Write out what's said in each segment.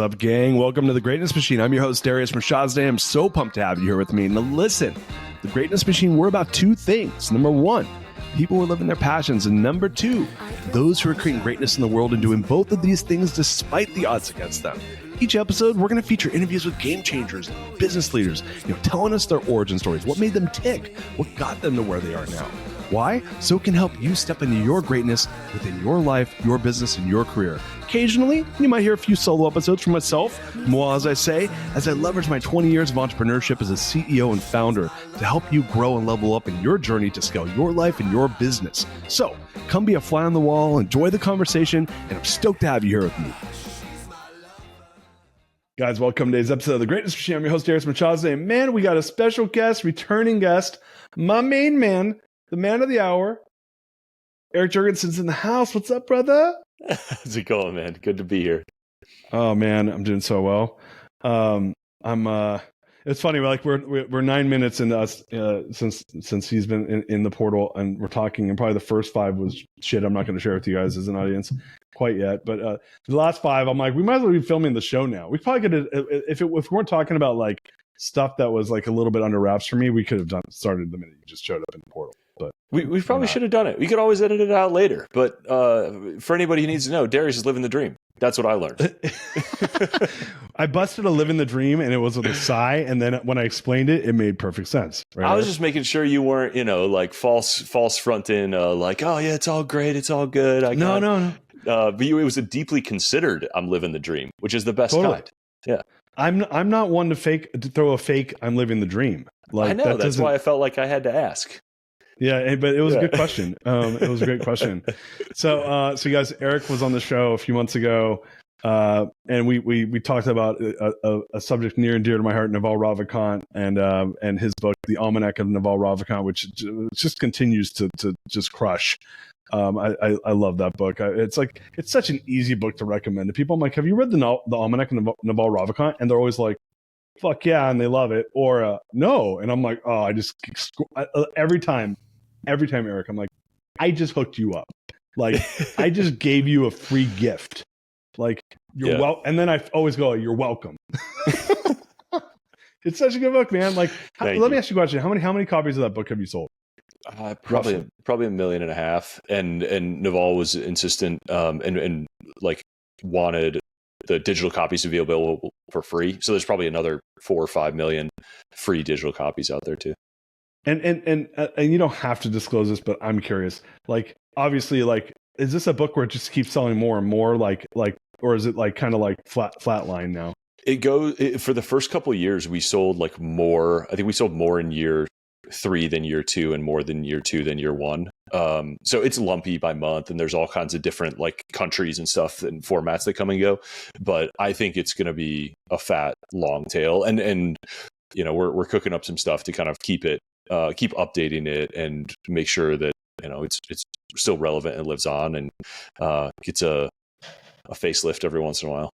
What's up, gang? Welcome to The Greatness Machine. I'm your host, Darius Mirshahzadeh. I'm so pumped to have you here with me. Now listen, The Greatness Machine, we're about two things. Number one, people who are living their passions. And number two, those who are creating greatness in the world and doing both of these things despite the odds against them. Each episode, we're going to feature interviews with game changers, business leaders, telling us their origin stories, what made them tick, what got them to where they are now. Why? So it can help you step into your greatness within your life, your business, and your career. Occasionally, you might hear a few solo episodes from myself, moi, as I say, as I leverage my 20 years of entrepreneurship as a CEO and founder to help you grow and level up in your journey to scale your life and your business. So, come be a fly on the wall, enjoy the conversation, and I'm stoked to have you here with me. Guys, welcome to today's episode of The Greatness Machine. I'm your host, Darius Mirshahzadeh. Man, we got a special guest, returning guest, my main man, the man of the hour, Eric Jorgenson's in the house. What's up, brother? How's it going, man? Good to be here. Oh man, I'm doing so well. It's funny. We're 9 minutes into us since he's been in the portal, and we're talking. And probably the first 5 was shit. I'm not going to share with you guys as an audience quite yet. But the last 5, I'm like, we might as well be filming the show now. We probably could have, if we weren't talking about like stuff that was like a little bit under wraps for me, we could have started the minute you just showed up in the portal. But we probably should have done it. We could always edit it out later. But for anybody who needs to know, Darius is living the dream. That's what I learned. I busted a living the dream, and it was with a sigh. And then when I explained it, it made perfect sense. Right? I was just making sure you weren't, like false fronting, like, oh yeah, it's all great, it's all good. No. But it was a deeply considered I'm living the dream, which is the best kind. Yeah. I'm not one to throw a fake I'm living the dream. Like, I know, that's why I felt like I had to ask. Yeah, but it was a good question. It was a great question. So you guys, Eric was on the show a few months ago, and we talked about a subject near and dear to my heart, Naval Ravikant, and his book, The Almanac of Naval Ravikant, which just continues to just crush. I love that book. It's such an easy book to recommend to people. I'm like, have you read the Almanac of Naval Ravikant? And they're always like, fuck yeah, and they love it, or no. And I'm like, oh, every time, Eric, I'm like, I just hooked you up. Like, I just gave you a free gift. Like, you're welcome. And then I always go, you're welcome. It's such a good book, man. Like, let me ask you a question. How many copies of that book have you sold? Probably 1.5 million. And Naval was insistent, and like wanted the digital copies to be available for free. So there's probably another 4 or 5 million free digital copies out there too. And you don't have to disclose this, but I'm curious. Like, obviously, like, is this a book where it just keeps selling more and more? Like, or is it like kind of like flatline now? For the first couple of years, we sold like more. I think we sold more in year 3 than year 2, and more than year 2 than year 1. So it's lumpy by month, and there's all kinds of different like countries and stuff and formats that come and go. But I think it's going to be a fat long tail, and we're cooking up some stuff to kind of keep updating it and make sure that it's still relevant and lives on and gets a facelift every once in a while.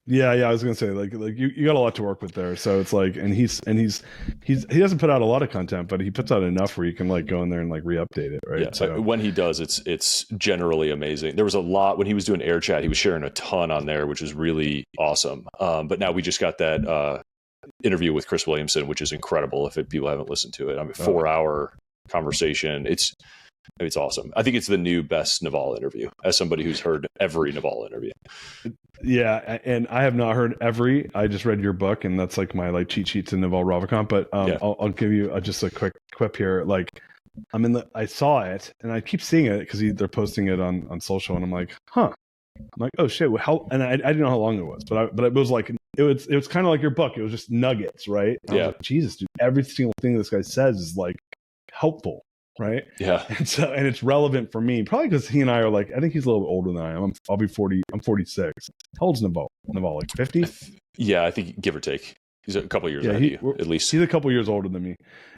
Yeah, I was gonna say like you got a lot to work with there. So it's like, and he doesn't put out a lot of content, but he puts out enough where you can like go in there and like re-update it, right? Yeah. So when he does, it's generally amazing. There was a lot when he was doing Air Chat. He was sharing a ton on there, which was really awesome. But now we just got that interview with Chris Williamson, which is incredible. If people haven't listened to it, 4-hour conversation. It's awesome. I think it's the new best Naval interview, as somebody who's heard every Naval interview. Yeah, and I have not heard every. I just read your book, and that's like my like cheat sheet to Naval Ravikant. But I'll give you just a quick clip here. Like, I saw it, and I keep seeing it because they're posting it on social, and I'm like, huh. I'm like, oh shit. Well, how? And I didn't know how long it was, but it was like it was kind of like your book. It was just nuggets, right? And I was like, Jesus, dude, every single thing this guy says is like helpful. Right. Yeah. And it's relevant for me, probably because he and I are like, I think he's a little bit older than I am. I'll be 40. I'm 46. How old's Naval? Naval, like 50? Yeah, I think give or take. He's a couple of years ahead of you, at least. He's a couple of years older than me.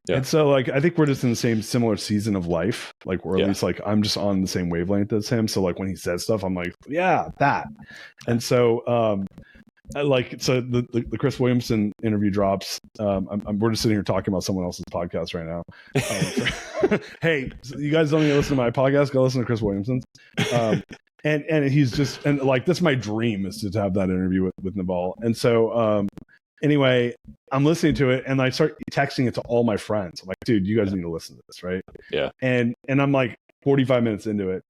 Yeah. And so like, I think we're just in the same similar season of life. Like, or at least like, I'm just on the same wavelength as him. So like when he says stuff, I'm like, yeah, that. And so, the Chris Williamson interview drops. We're just sitting here talking about someone else's podcast right now. Hey, you guys don't need to listen to my podcast. Go listen to Chris Williamson's. and he's just, and like, that's my dream, is to have that interview with Naval. And so, anyway, I'm listening to it and I start texting it to all my friends. I'm like, dude, you guys need to listen to this. Right. Yeah. And I'm like 45 minutes into it.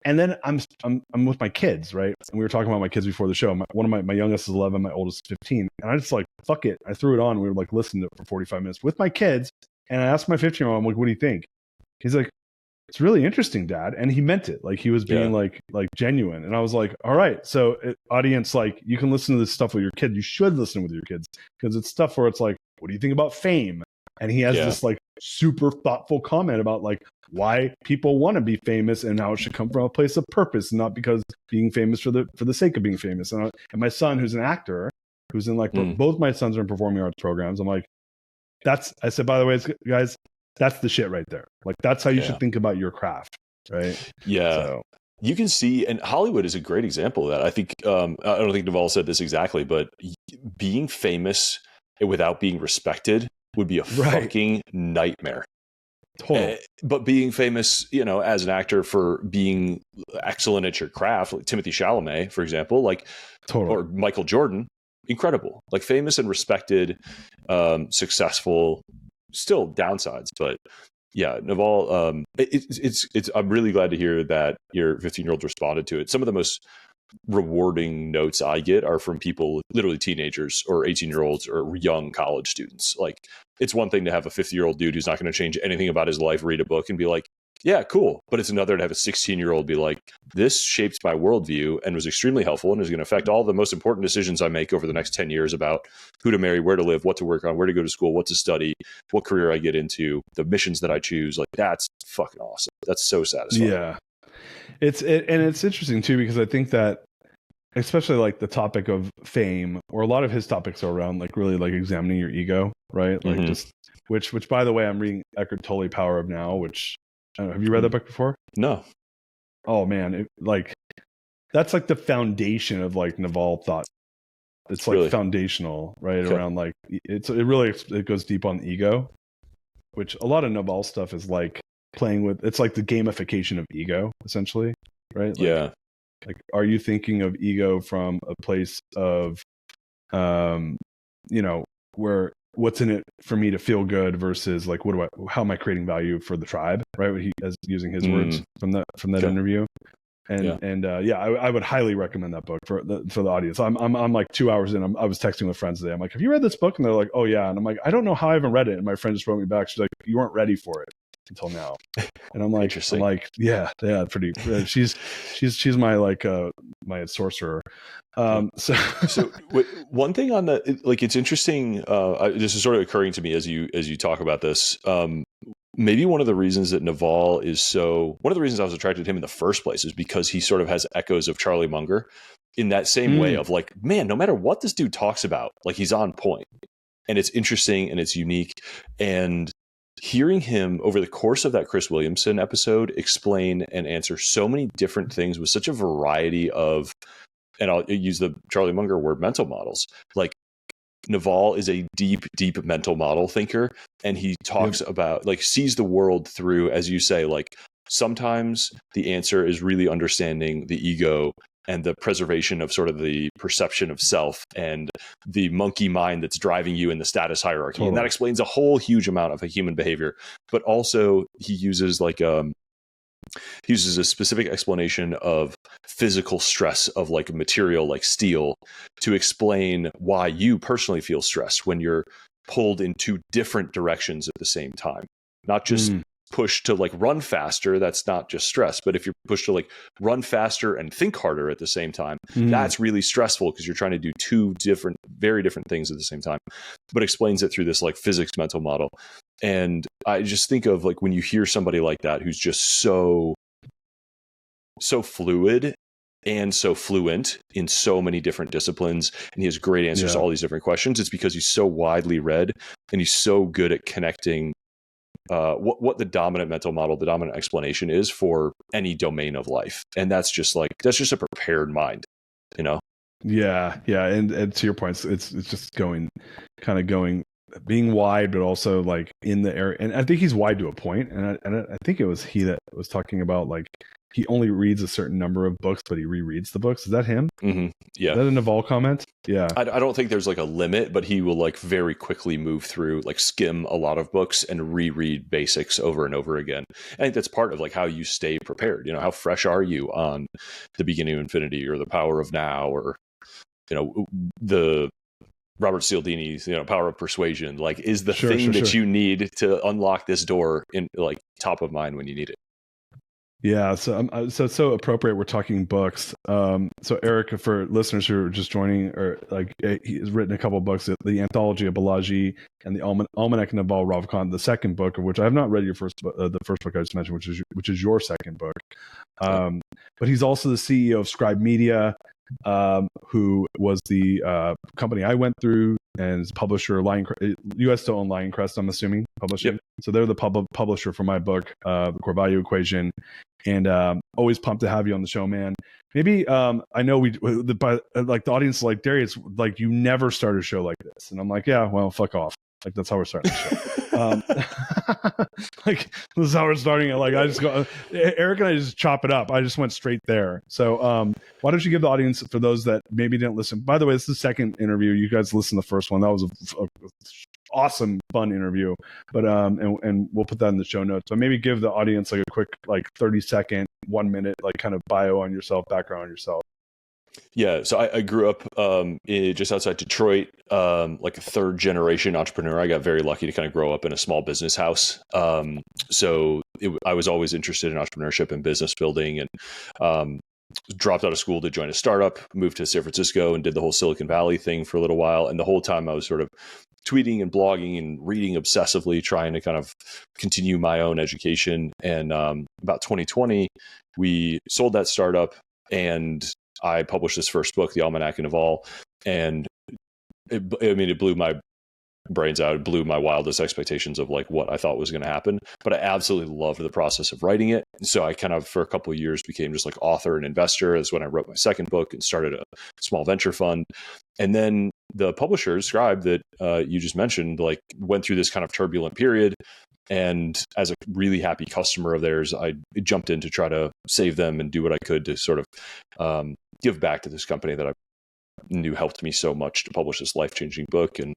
And then I'm with my kids. Right. And we were talking about my kids before the show. One of my youngest is 11, my oldest is 15. And I just like, fuck it. I threw it on. We were like listening to it for 45 minutes with my kids. And I asked my 15-year-old, I'm like, what do you think? He's like, it's really interesting, Dad. And he meant it. Like, he was being like genuine. And I was like, all right, so audience, like, you can listen to this stuff with your kid. You should listen with your kids, because it's stuff where it's like, what do you think about fame? And he has this like super thoughtful comment about like why people want to be famous and how it should come from a place of purpose, not because being famous for the sake of being famous. And my son, who's an actor, who's in like both my sons are in performing arts programs. I'm like, I said, by the way, guys, that's the shit right there. Like, that's how you should think about your craft, right? Yeah. So. You can see, and Hollywood is a great example of that. I think, I don't think Naval said this exactly, but being famous without being respected would be a fucking nightmare. Totally. But being famous, as an actor for being excellent at your craft, like Timothy Chalamet, for example, like, or Michael Jordan, incredible. Like, famous and respected, successful, still downsides, but yeah, Naval, I'm really glad to hear that your 15-year-old responded to it. Some of the most rewarding notes I get are from people, literally teenagers or 18-year-olds or young college students. Like, it's one thing to have a 50-year-old dude who's not going to change anything about his life read a book and be like, yeah, cool. But it's another to have a 16-year-old be like, this shaped my worldview and was extremely helpful and is going to affect all the most important decisions I make over the next 10 years about who to marry, where to live, what to work on, where to go to school, what to study, what career I get into, the missions that I choose. Like, that's fucking awesome. That's so satisfying. Yeah. And it's interesting too, because I think that, especially like the topic of fame, or a lot of his topics are around like really like examining your ego, right? Like just, which by the way, I'm reading Eckhart Tolle, Power of Now, which, have you read that book before? No. Oh man, that's like the foundation of like Naval thought. It's like foundational, right? Okay. Around like it goes deep on the ego, which a lot of Naval stuff is like playing with. It's like the gamification of ego, essentially, right? Like, yeah. Like, are you thinking of ego from a place of, where what's in it for me to feel good versus like, how am I creating value for the tribe, right? He as using his words from that interview. And I would highly recommend that book for the audience. I'm like 2 hours in. I was texting with friends today. I'm like, have you read this book? And they're like, oh yeah. And I'm like, I don't know how I haven't read it. And my friend just wrote me back. She's like, you weren't ready for it until now. And I'm like, pretty. She's my like my sorcerer. So one thing on the, like, it's interesting. This is sort of occurring to me as you talk about this. Maybe one of the reasons that Naval one of the reasons I was attracted to him in the first place is because he sort of has echoes of Charlie Munger in that same way of like, man, no matter what this dude talks about, like, he's on point, and it's interesting and it's unique. And hearing him over the course of that Chris Williamson episode explain and answer so many different things with such a variety of, and I'll use the Charlie Munger word, mental models. Like, Naval is a deep mental model thinker, and he talks about, like, sees the world through, as you say, like, sometimes the answer is really understanding the ego and the preservation of sort of the perception of self and the monkey mind that's driving you in the status hierarchy. Totally. And that explains a whole huge amount of a human behavior. But also he uses a specific explanation of physical stress of like material, like steel, to explain why you personally feel stressed when you're pulled in two different directions at the same time. Not just pushed to like run faster, that's not just stress, but if you're pushed to like run faster and think harder at the same time, that's really stressful because you're trying to do two very different things at the same time. But explains it through this like physics mental model. And I just think of like when you hear somebody like that who's just so fluid and so fluent in so many different disciplines, and he has great answers to all these different questions, it's because he's so widely read and he's so good at connecting what the dominant mental model, the dominant explanation is for any domain of life. And that's just a prepared mind, you know? Yeah. And to your point, it's just being wide, but also like in the area. And I think he's wide to a point. And I think it was he that was talking about like he only reads a certain number of books, but he rereads the books. Is that him? Mm-hmm. Yeah. Is that a Naval comment? Yeah. I don't think there's like a limit, but he will like very quickly move through, like skim a lot of books and reread basics over and over again. I think that's part of like how you stay prepared. You know, how fresh are you on The Beginning of Infinity or The Power of Now, or, you know, the Robert Cialdini's, you know, Power of Persuasion, like is the thing that you need to unlock this door in like top of mind when you need it. Yeah, so it's so appropriate we're talking books. So Eric, for listeners who are just joining, or like he has written a couple of books, the Anthology of Balaji and the Almanac Naval Ravikant, the second book of which I have not read the first book I just mentioned, which is your second book. But he's also the CEO of Scribe Media, who was the company I went through, and is publisher. You guys still own Lioncrest, I'm assuming, publishing. Yep. So they're the publisher for my book, The Core Value Equation. And always pumped to have you on the show, man. Maybe I know but like the audience is like, Darius, like you never start a show like this, and I'm like, yeah, well, fuck off. Like that's how we're starting the show. Like this is how we're starting it. Like I just go, Eric and I just chop it up. I just went straight there. So why don't you give the audience, for those that maybe didn't listen? By the way, this is the second interview. You guys listened to the first one. That was a awesome, fun interview. But and we'll put that in the show notes. But maybe give the audience like a quick, like 30-second, 1 minute, like kind of bio on yourself, background on yourself. Yeah, so I grew up just outside Detroit, like a third generation entrepreneur. I got very lucky to kind of grow up in a small business house. So I was always interested in entrepreneurship and business building, and dropped out of school to join a startup, moved to San Francisco and did the whole Silicon Valley thing for a little while. And the whole time I was sort of tweeting and blogging and reading obsessively, trying to kind of continue my own education. And about 2020, we sold that startup, and I published this first book, The Almanac of Naval, and it blew my brains out. It blew my wildest expectations of like what I thought was going to happen. But I absolutely loved the process of writing it. So I kind of, for a couple of years, became just like author and investor. That's when I wrote my second book and started a small venture fund. And then the publisher, Scribe, that you just mentioned, like went through this kind of turbulent period. And as a really happy customer of theirs, I jumped in to try to save them and do what I could to sort of give back to this company that I knew helped me so much to publish this life-changing book. And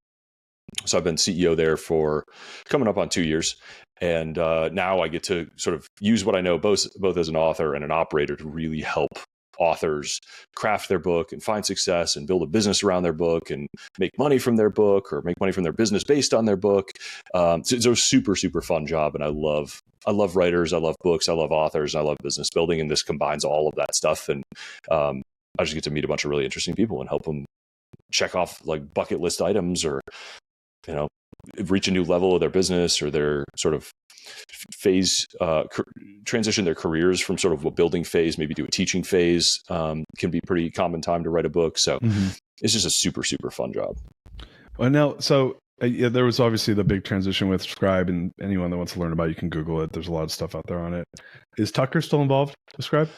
so I've been CEO there for coming up on 2 years. And now I get to sort of use what I know both as an author and an operator to really help authors craft their book and find success and build a business around their book and make money from their book or make money from their business based on their book. So it's a super, super fun job. And I love writers. I love books. I love authors. I love business building. And this combines all of that stuff. And I just get to meet a bunch of really interesting people and help them check off like bucket list items, or, you know, reach a new level of their business, or their sort of phase, transition their careers from sort of a building phase, maybe to a teaching phase, can be pretty common time to write a book. So it's just a super, super fun job. Well, now, so yeah, there was obviously the big transition with Scribe, and anyone that wants to learn about it, you can Google it. There's a lot of stuff out there on it. Is Tucker still involved with Scribe?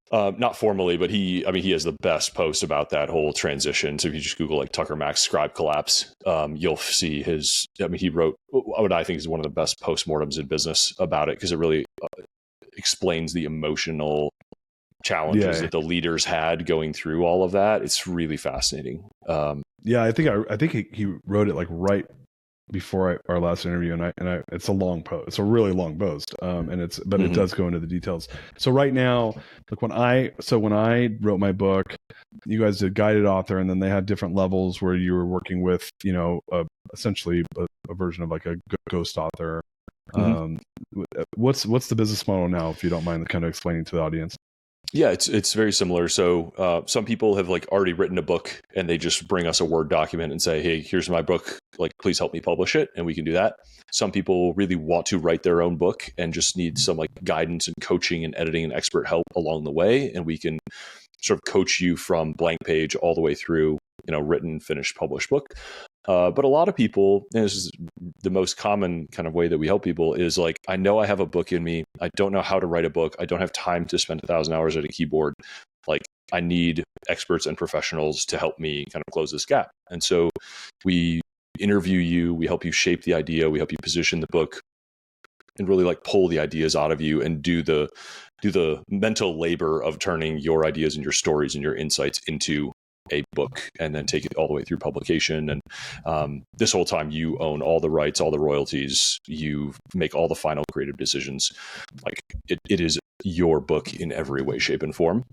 Not formally, but he has the best post about that whole transition. So if you just Google like Tucker Max Scribe collapse, you'll see he wrote what I think is one of the best postmortems in business about it, because it really explains the emotional challenges that the leaders had going through all of that. It's really fascinating. Yeah, I think he wrote it like right before our last interview, and it's a long post. It's a really long post, and it does go into the details. So right now, like when I wrote my book, you guys did guided author, and then they had different levels where you were working with, you know, essentially a version of like a ghost author. What's the business model now, if you don't mind kind of explaining to the audience? Yeah, it's very similar. So some people have like already written a book, and they just bring us a Word document and say, hey, here's my book. Like, please help me publish it. And we can do that. Some people really want to write their own book and just need some like guidance and coaching and editing and expert help along the way. And we can sort of coach you from blank page all the way through, you know, written, finished, published book. But a lot of people, and this is the most common kind of way that we help people, is like, I know I have a book in me. I don't know how to write a book. I don't have time to spend 1,000 hours at a keyboard. Like, I need experts and professionals to help me kind of close this gap. And so we interview you, we help you shape the idea, we help you position the book, and really like pull the ideas out of you and do the do the mental labor of turning your ideas and your stories and your insights into a book and then take it all the way through publication. And this whole time you own all the rights, all the royalties, you make all the final creative decisions. Like it is your book in every way, shape, and form.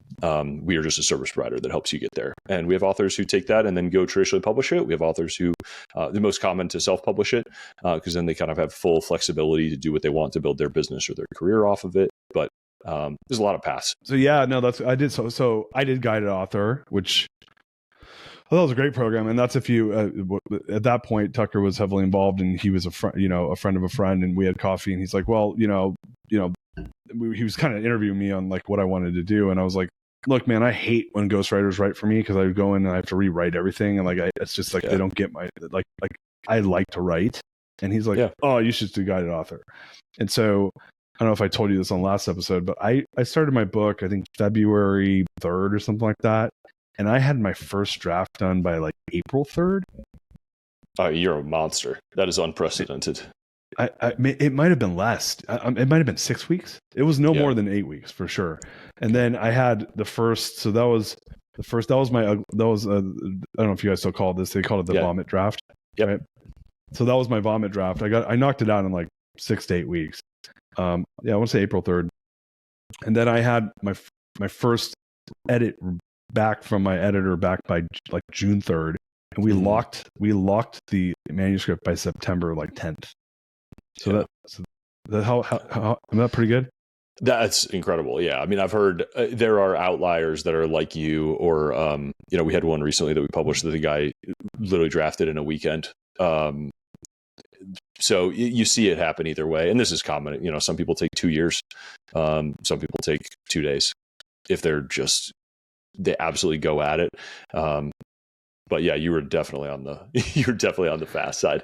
We are just a service provider that helps you get there. And we have authors who take that and then go traditionally publish it. We have authors who, the most common to self-publish it, because then they kind of have full flexibility to do what they want to build their business or their career off of it. But there's a lot of paths. So yeah, no, I did guided author, which that was a great program. And that's if you, at that point, Tucker was heavily involved and he was a friend of a friend, and we had coffee and he's like, well, he was kind of interviewing me on like what I wanted to do. And I was like, look, man, I hate when ghostwriters write for me because I go in and I have to rewrite everything. And it's just like, they don't get my, like I like to write. And he's like, oh, you should do guided author. And so I don't know if I told you this on the last episode, but I started my book, I think February 3rd or something like that. And I had my first draft done by like April 3rd. You're a monster. That is unprecedented. It might have been less. It might have been 6 weeks. It was no more than 8 weeks for sure. And then I had the first. So that was the first. That was I don't know if you guys still call it this. They called it the vomit draft. Yep. Right? So that was my vomit draft. I knocked it out in like 6 to 8 weeks. I want to say April 3rd. And then I had my first edit back from my editor back by like June 3rd, and we locked the manuscript by September like 10th. So how am that pretty good? That's incredible. Yeah. I mean, I've heard there are outliers that are like you, or we had one recently that we published that the guy literally drafted in a weekend. So you see it happen either way, and this is common. Some people take 2 years, some people take 2 days if they absolutely go at it. But yeah, you were definitely on the fast side.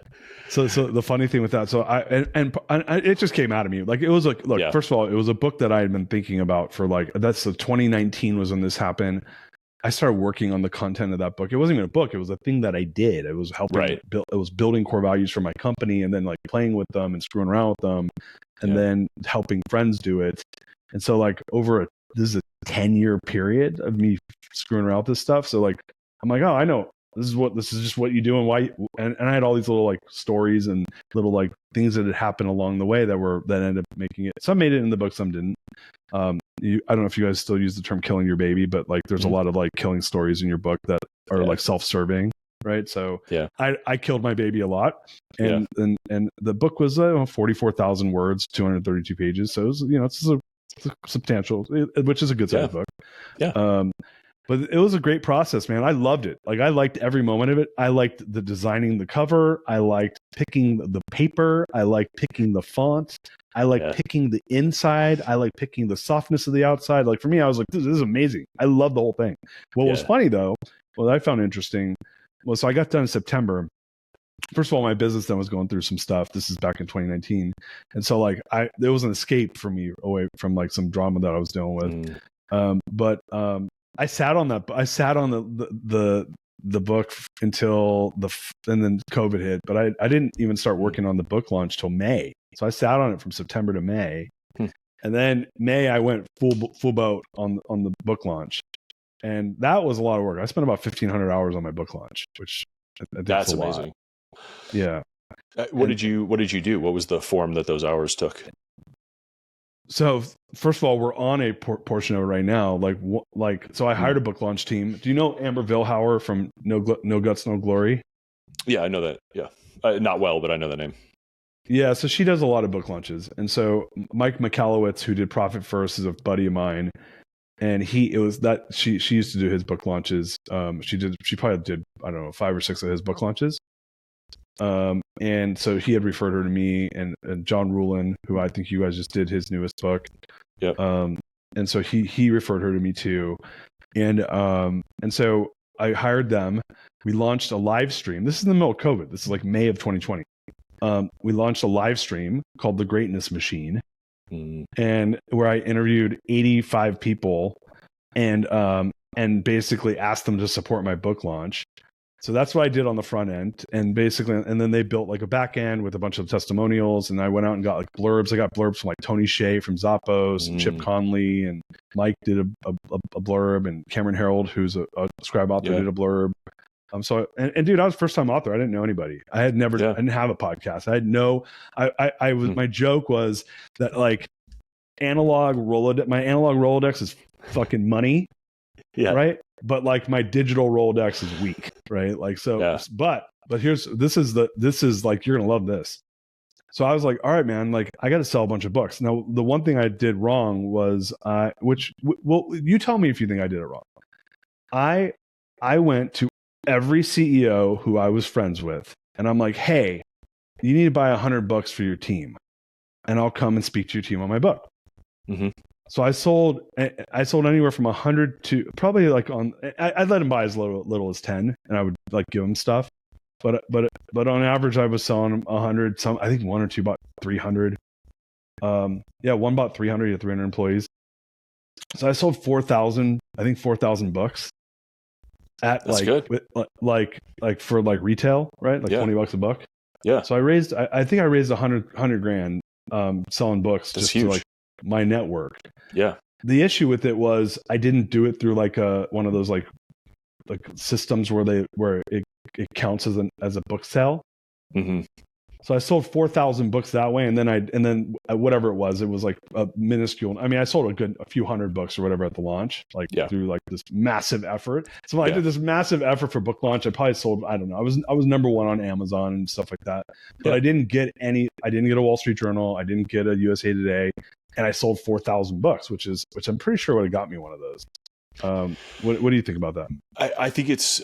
So the funny thing with that, so it just came out of me. Like it was like, look, first of all, it was a book that I had been thinking about for like, that's the 2019 was when this happened. I started working on the content of that book. It wasn't even a book. It was a thing that I did. It was helping build, it was building core values for my company and then like playing with them and screwing around with them and then helping friends do it. And so like this is a 10-year period of me screwing around with this stuff. So like, I'm like, oh, I know this is just what you do and why. And I had all these little like stories and little like things that had happened along the way that ended up making it. Some made it in the book, some didn't. I don't know if you guys still use the term killing your baby, but like there's a lot of like killing stories in your book that are like self-serving. Right. So I killed my baby a lot. And the book was 44,000 words, 232 pages. So it was, it's substantial, which is a good sized book. But it was a great process, man. I loved it. Like I liked every moment of it. I liked the designing the cover. I liked picking the paper. I liked picking the font. I liked picking the inside. I liked picking the softness of the outside. Like for me, I was like, this is amazing. I love the whole thing. What was funny though, what I found interesting was, so I got done in September. First of all, my business then was going through some stuff. This is back in 2019. And so like there was an escape for me away from like some drama that I was dealing with. I sat on the book until and then COVID hit, but I didn't even start working on the book launch till May. So I sat on it from September to May. And then May I went full boat on the book launch. And that was a lot of work. I spent about 1,500 hours on my book launch, which I think that's amazing. Lot. Yeah. What did you do? What was the form that those hours took? So first of all, we're on a portion of it right now. So I hired a book launch team. Do you know Amber Vilhauer from No Guts, No Glory? Yeah, I know that. Yeah. Not well, but I know the name. Yeah. So she does a lot of book launches. And so Mike Michalowicz, who did Profit First, is a buddy of mine. And she used to do his book launches. She probably did, I don't know, 5 or 6 of his book launches. And so he had referred her to me and John Rulin, who I think you guys just did his newest book. Yep. And so he referred her to me too. And so I hired them. We launched a live stream. This is in the middle of COVID. This is like May of 2020. We launched a live stream called The Greatness Machine, and where I interviewed 85 people and basically asked them to support my book launch. So that's what I did on the front end. And basically, and then they built like a back end with a bunch of testimonials. And I went out and got like blurbs. I got blurbs from like Tony Hsieh from Zappos and Chip Conley, and Mike did a blurb, and Cameron Harold, who's a Scribe author, did a blurb. So dude, I was first time author. I didn't know anybody. I had never, I didn't have a podcast. I had no, I was, my joke was that like my analog Rolodex is fucking money. Yeah. Right. But like my digital Rolodex is weak. Right. Like, so, but this is like, you're going to love this. So I was like, all right, man, like I got to sell a bunch of books. Now, the one thing I did wrong was, you tell me if you think I did it wrong. I went to every CEO who I was friends with, and I'm like, hey, you need to buy 100 books for your team, and I'll come and speak to your team on my book. Mm-hmm. So I sold anywhere from 100 to probably like I'd let them buy as little as 10, and I would like give them stuff. But on average, I was selling 100. I think one or two bought 300. One bought 300 to 300 employees. So I sold 4,000 books at that's like good. Like for like retail, right? Like $20 a book. Yeah. So I think I raised 100 grand selling books. That's just huge. To like my network. Yeah. The issue with it was I didn't do it through like one of those like systems where it counts as a book sale. Mm-hmm. So I sold 4,000 books that way, and then whatever it was like a minuscule. I mean, I sold a few hundred books or whatever at the launch, through like this massive effort. So when I did this massive effort for book launch, I probably sold, I don't know, I was number one on Amazon and stuff like that. But I didn't get a Wall Street Journal, I didn't get a USA Today, and I sold 4,000 books, which I'm pretty sure would have got me one of those. What do you think about that? I think it's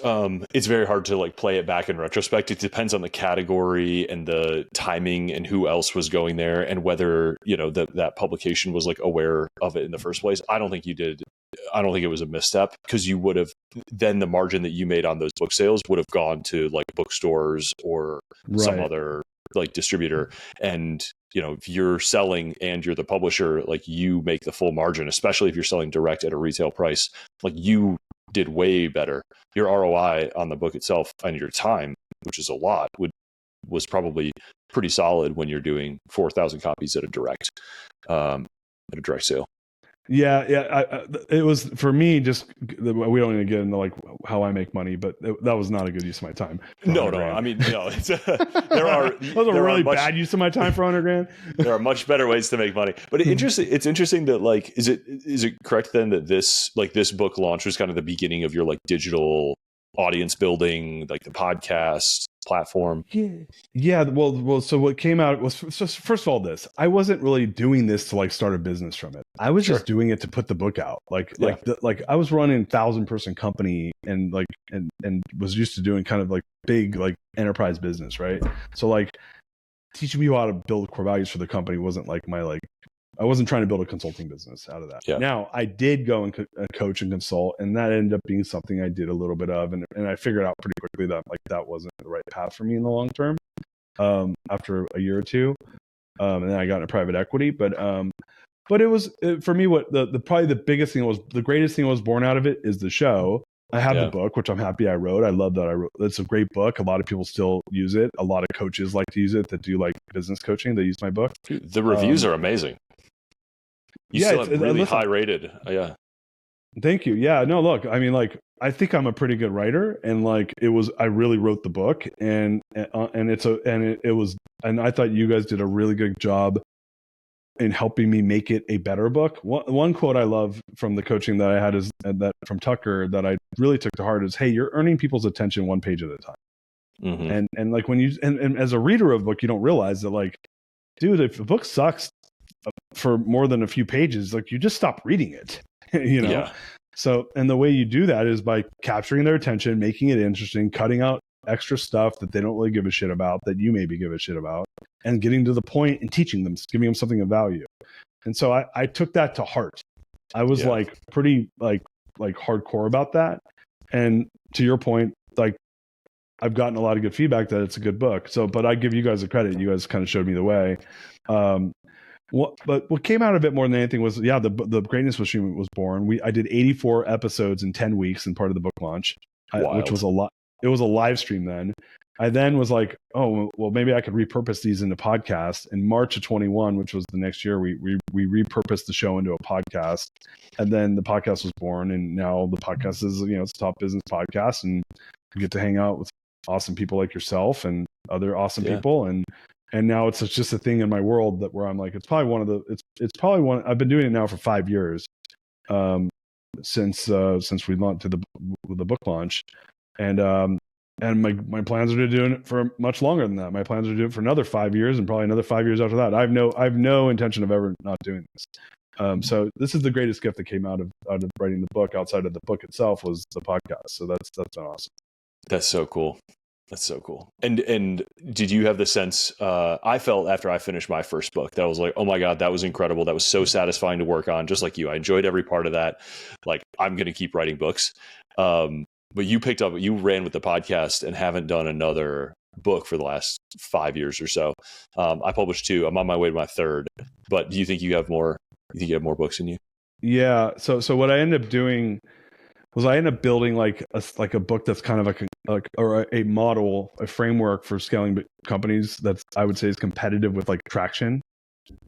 very hard to like play it back in retrospect. It depends on the category and the timing and who else was going there, and whether that publication was like aware of it in the first place. I don't think you did. I don't think it was a misstep, because you would have then the margin that you made on those book sales would have gone to like bookstores or some other like distributor. And if you're selling and you're the publisher, like you make the full margin, especially if you're selling direct at a retail price. Like you did way better. Your ROI on the book itself and your time, which is a lot, was probably pretty solid when you're doing 4,000 copies at a direct sale. Yeah. It was for me. Just we don't even get into like how I make money, but that was not a good use of my time. No. I mean, no. It's that was a really bad use of my time for 100 grand. There are much better ways to make money. But it's interesting that like, is it correct then that this book launch was kind of the beginning of your like digital audience building, like the podcast platform? Yeah. Well. So what came out was, first of all, I wasn't really doing this to like start a business from it. I was just doing it to put the book out. Like I was running 1,000-person company and was used to doing kind of like big like enterprise business, right? So like teaching people how to build core values for the company wasn't like I wasn't trying to build a consulting business out of that. Yeah. Now, I did go and coach and consult, and that ended up being something I did a little bit of, and I figured out pretty quickly that like that wasn't the right path for me in the long term. After a year or two, and then I got into private equity. But it was for me what the probably the biggest thing was, the greatest thing was born out of it is the show. I have the book, which I'm happy I wrote. I love that I wrote. It's a great book. A lot of people still use it. A lot of coaches like to use it that do like business coaching. They use my book. The reviews are amazing. You still have really high rated. Yeah. Thank you. Yeah. No, look, I mean, like, I think I'm a pretty good writer, and like I really wrote the book, and I thought you guys did a really good job in helping me make it a better book. One quote I love from the coaching that I had is that from Tucker that I really took to heart is, hey, you're earning people's attention one page at a time. Mm-hmm. And like when you, and as a reader of a book, you don't realize that like, dude, if a book sucks for more than a few pages, like you just stop reading it, Yeah. So, and the way you do that is by capturing their attention, making it interesting, cutting out extra stuff that they don't really give a shit about, that you maybe give a shit about, and getting to the point and teaching them, giving them something of value. And so I took that to heart. I was like pretty like hardcore about that. And to your point, like I've gotten a lot of good feedback that it's a good book. So, but I give you guys the credit. You guys kind of showed me the way. But what came out of it more than anything was, the Greatness Machine was born. I did 84 episodes in 10 weeks in part of the book launch, which was a lot. it was a live stream then. I then was like, oh, well, maybe I could repurpose these into podcasts. In March of 21, which was the next year, we repurposed the show into a podcast. And then the podcast was born. And now the podcast is, it's a top business podcast. And you get to hang out with awesome people like yourself and other awesome people. And now it's just a thing in my world that where I'm like, it's probably I've been doing it now for 5 years, since we launched to the book launch. And my plans are to do it for much longer than that. My plans are to do it for another 5 years and probably another 5 years after that. I have no intention of ever not doing this. So this is the greatest gift that came out of writing the book, outside of the book itself, was the podcast. So that's awesome. That's so cool. That's so cool. And did you have the sense, I felt after I finished my first book that I was like, oh my God, that was incredible. That was so satisfying to work on. Just like you, I enjoyed every part of that. Like, I'm going to keep writing books. But you ran with the podcast and haven't done another book for the last 5 years or so. I published 2. I'm on my way to my 3rd. But do you think you have more? You think you have more books in you? Yeah. So what I ended up doing was I ended up building like a book that's kind of or a model, a framework for scaling companies that's, I would say, is competitive with like traction.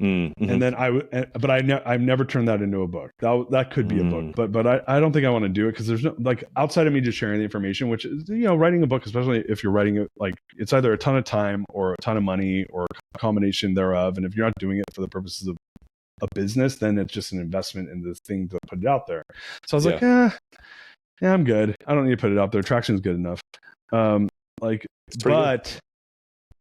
Mm-hmm. And then I've never turned that into a book. That could be a book, but I don't think I want to do it because there's no, like, outside of me just sharing the information, which is, writing a book, especially if you're writing it, like, it's either a ton of time or a ton of money or a combination thereof. And if you're not doing it for the purposes of a business, then it's just an investment in the thing to put it out there. So I was like, I'm good. I don't need to put it out there. Traction is good enough. Good.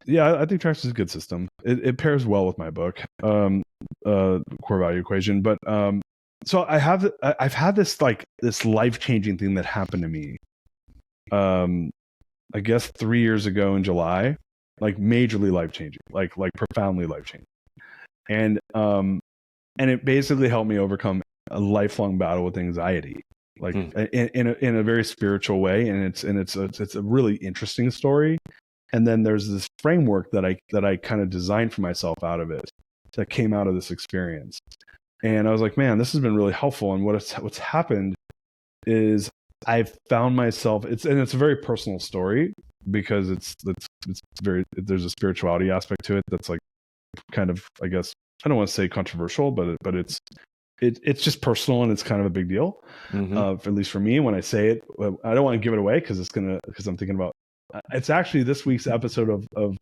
Yeah, I think traction is a good system. It pairs well with my book, core value equation. But so I've had this life-changing thing that happened to me. I guess 3 years ago in July, like majorly life-changing, like profoundly life-changing, and it basically helped me overcome a lifelong battle with anxiety, like in a very spiritual way, and it's a really interesting story. And then there's this framework that I kind of designed for myself out of it, that came out of this experience. And I was like, man, this has been really helpful. And what's happened is I've found myself, it's a very personal story, because it's very, there's a spirituality aspect to it that's like kind of, I guess, I don't want to say controversial, but it's just personal, and it's kind of a big deal, at least for me. When I say it, I don't want to give it away because I'm thinking about. It's actually this week's episode of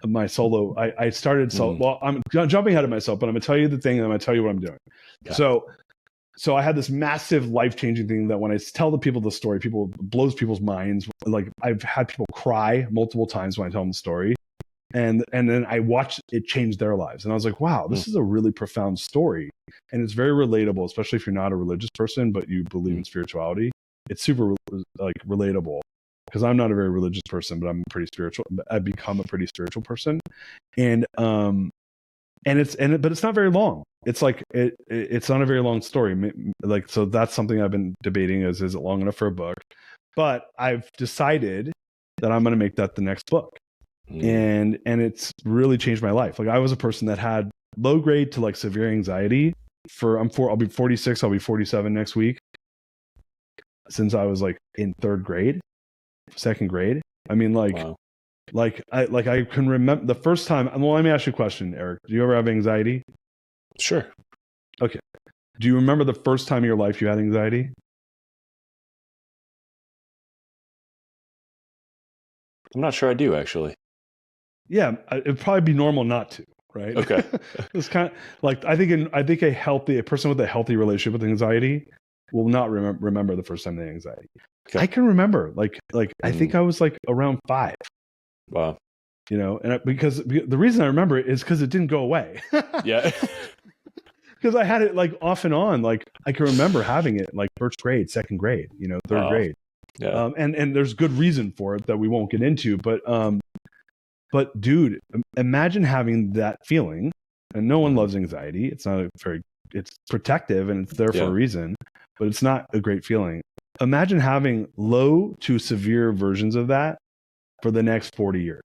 my solo. I started solo. Well, I'm jumping ahead of myself, but I'm going to tell you the thing, and I'm going to tell you what I'm doing. Yeah. So I had this massive life-changing thing that when I tell the people the story, it blows people's minds. Like, I've had people cry multiple times when I tell them the story. And then I watched it change their lives. And I was like, wow, this is a really profound story. And it's very relatable, especially if you're not a religious person, but you believe in spirituality. It's super relatable. Because I'm not a very religious person, but I'm pretty spiritual. I've become a pretty spiritual person, but it's not very long. It's like it's not a very long story. Like, so that's something I've been debating: is it long enough for a book? But I've decided that I'm going to make that the next book, and it's really changed my life. Like, I was a person that had low grade to like severe anxiety. I'll be 46. I'll be 47 next week. Since I was like in 3rd grade. 2nd grade. I mean, wow. I can remember the first time. Well, let me ask you a question, Eric. Do you ever have anxiety? Sure. Okay. Do you remember the first time in your life you had anxiety? I'm not sure I do, actually. Yeah, it'd probably be normal not to, right? Okay. It's kind of like, I think a person with a healthy relationship with anxiety will not remember the first time they had anxiety. Okay. I can remember, like I think I was like around 5. Wow. And because the reason I remember it is because it didn't go away. Yeah. Because I had it like off and on. Like, I can remember having it like 1st grade, 2nd grade, 3rd grade. Yeah. And there's good reason for it that we won't get into. But dude, imagine having that feeling. And no one loves anxiety. It's protective, and it's there for a reason, but it's not a great feeling. Imagine having low to severe versions of that for the next 40 years.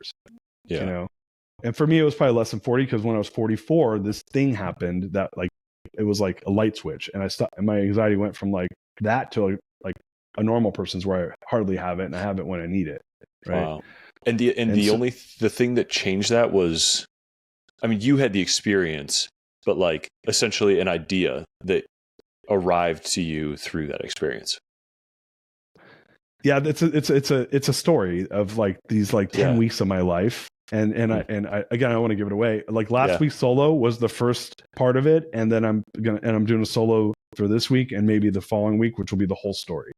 Yeah. And for me, it was probably less than 40, because when I was 44, this thing happened that, like, it was like a light switch, and I stopped, and my anxiety went from like that to like a normal person's where I hardly have it and I have it when I need it. Right. Wow. And the thing that changed that was, I mean, you had the experience, but like essentially an idea that arrived to you through that experience. Yeah, it's a story of like these like 10 weeks of my life. And I again, I want to give it away. Like last week's solo was the first part of it, and then I'm doing a solo for this week and maybe the following week, which will be the whole story.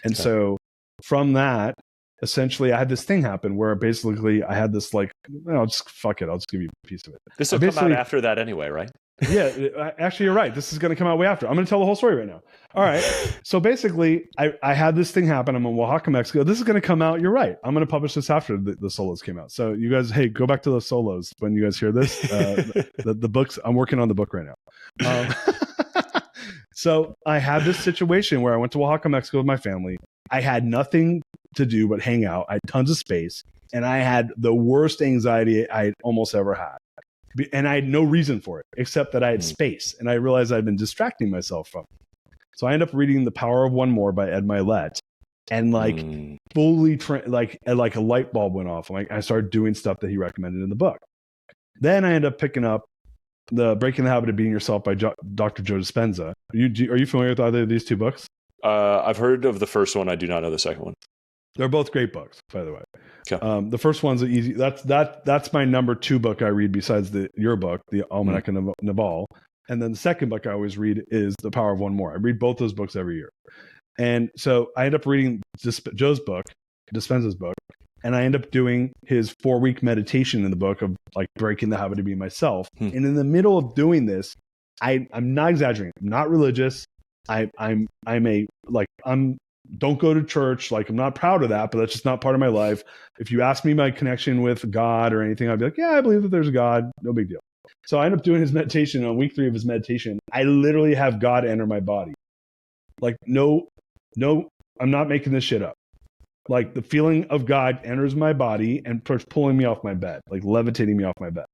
And so from that, essentially, I had this thing happen where basically I had this like, well, just fuck it, I'll just give you a piece of it. This will come out after that anyway, right? Yeah, actually, you're right. This is going to come out way after. I'm going to tell the whole story right now. All right. So basically, I had this thing happen. I'm in Oaxaca, Mexico. This is going to come out. You're right. I'm going to publish this after the solos came out. So you guys, hey, go back to the solos when you guys hear this. The books, I'm working on the book right now. So I had this situation where I went to Oaxaca, Mexico with my family. I had nothing to do but hang out. I had tons of space. And I had the worst anxiety I almost ever had. And I had no reason for it, except that I had space. And I realized I'd been distracting myself from it. So I ended up reading The Power of One More by Ed Milet. And like fully, like a light bulb went off. Like I started doing stuff that he recommended in the book. Then I ended up picking up the Breaking the Habit of Being Yourself by Dr. Joe Dispenza. Are you familiar with either of these two books? I've heard of the first one. I do not know the second one. They're both great books, by the way. Okay. The first one's easy. That's my number 2 book I read besides your book, The Almanac of Naval. And then the second book I always read is The Power of One More. I read both those books every year. And so I end up reading Joe's book, Dispenza's book, and I end up doing his 4-week meditation in the book of like breaking the habit of being myself. And in the middle of doing this, I'm not exaggerating. I'm not religious. Don't go to church. Like, I'm not proud of that, but that's just not part of my life. If you ask me my connection with God or anything, I'd be like, yeah, I believe that there's a God. No big deal. So I end up doing his meditation. On week 3 of his meditation, I literally have God enter my body. Like, no, I'm not making this shit up. Like, the feeling of God enters my body and starts pulling me off my bed, like levitating me off my bed.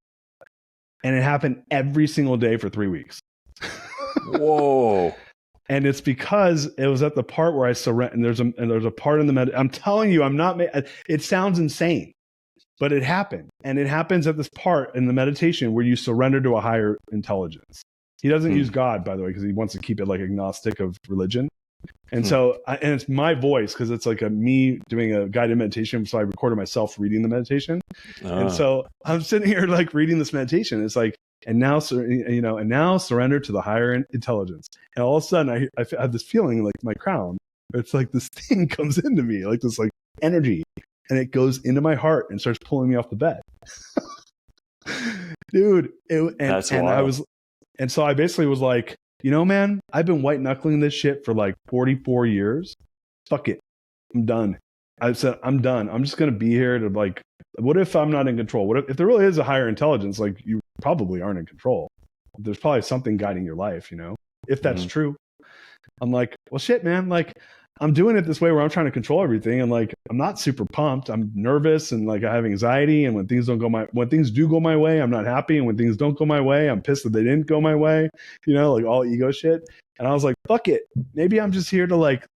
And it happened every single day for 3 weeks. Whoa. And it's because it was at the part where I surrender. And there's a part in the I'm telling you, it sounds insane, but it happened. And it happens at this part in the meditation where you surrender to a higher intelligence. He doesn't use God, by the way, because he wants to keep it like agnostic of religion. And so, and it's my voice, because it's like me doing a guided meditation. So I recorded myself reading the meditation. And so I'm sitting here like reading this meditation. It's like, and now surrender to the higher intelligence. And all of a sudden I have this feeling like my crown, it's like this thing comes into me, like this like energy, and it goes into my heart and starts pulling me off the bed. Dude. And so I basically was like, man, I've been white knuckling this shit for like 44 years. Fuck it. I'm done. I said, I'm done. I'm just going to be here to like, what if I'm not in control? What if there really is a higher intelligence? Like, you probably aren't in control. There's probably something guiding your life, if that's true. I'm like, well, shit, man. Like, I'm doing it this way where I'm trying to control everything. And like, I'm not super pumped. I'm nervous and like I have anxiety. And when things do go my way, I'm not happy. And when things don't go my way, I'm pissed that they didn't go my way, like all ego shit. And I was like, fuck it. Maybe I'm just here to like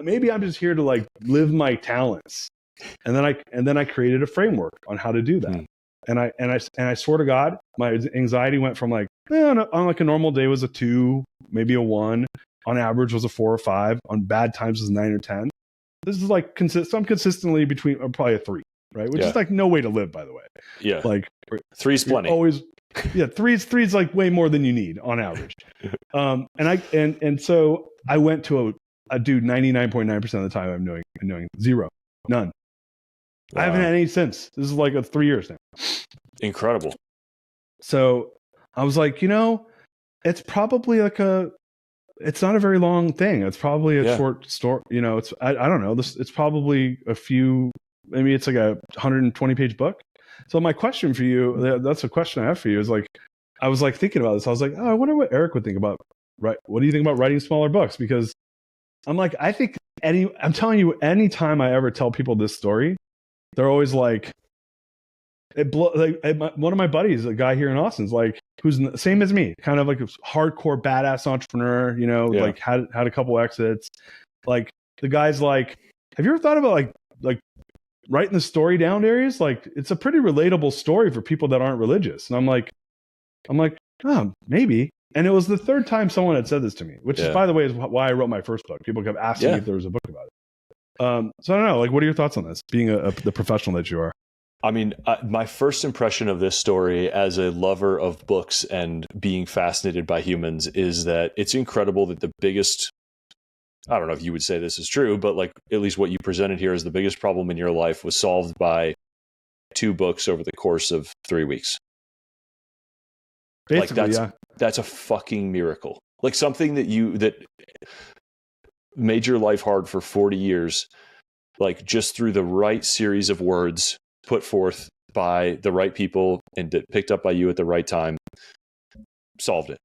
maybe I'm just here to like live my talents. And then I created a framework on how to do that. And I swear to God, my anxiety went from like, on like a normal day was a 2, maybe a 1. On average was a 4 or 5. On bad times was 9 or 10. This is like I'm consistently between probably a 3, right? Which is like no way to live, by the way. Yeah. Like 3's plenty. Always, yeah. Three's like way more than you need on average. And so I went to a dude 99.9% of the time I'm doing 0, none. Wow. I haven't had any since. This is like 3 years now. Incredible. So I was like, it's probably like it's not a very long thing. It's probably a short story. I don't know. It's probably maybe it's like a 120-page book. So my question for you, that's a question I have for you, is like, I was like thinking about this. I was like, I wonder what Eric would think about, right? What do you think about writing smaller books? Because I'm like, I think I'm telling you, anytime I ever tell people this story, they're always like, one of my buddies, a guy here in Austin's like, who's the same as me, kind of like a hardcore badass entrepreneur, like had a couple exits. Like the guy's like, have you ever thought about like writing the story down, Darius? Like it's a pretty relatable story for people that aren't religious. And I'm like, oh, maybe. And it was the third time someone had said this to me, which is, by the way, is why I wrote my first book. People kept asking me if there was a book about it. So I don't know, like, what are your thoughts on this, being the professional that you are? I mean, my first impression of this story as a lover of books and being fascinated by humans is that it's incredible that the biggest, I don't know if you would say this is true, but like at least what you presented here as the biggest problem in your life was solved by 2 books over the course of 3 weeks. Basically, like that's a fucking miracle. Like something that made your life hard for 40 years, like just through the right series of words put forth by the right people and picked up by you at the right time, solved it.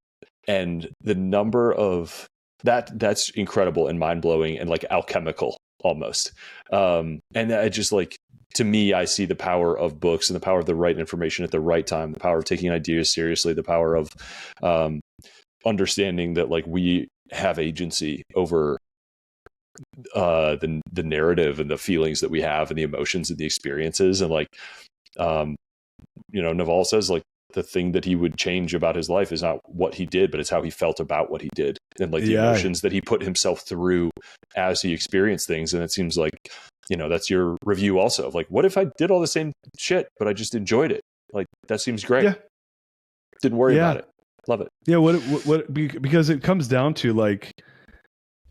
And the number of that's incredible and mind-blowing and like alchemical almost. And I just like, to me, I see the power of books and the power of the right information at the right time, the power of taking ideas seriously, the power of understanding that like we have agency over the narrative and the feelings that we have and the emotions and the experiences. And like, Naval says, like, the thing that he would change about his life is not what he did, but it's how he felt about what he did. And like the emotions that he put himself through as he experienced things. And it seems like, that's your review also of like, what if I did all the same shit, but I just enjoyed it? Like, that seems great. Yeah. Didn't worry about it. Love it. Yeah. Because it comes down to like,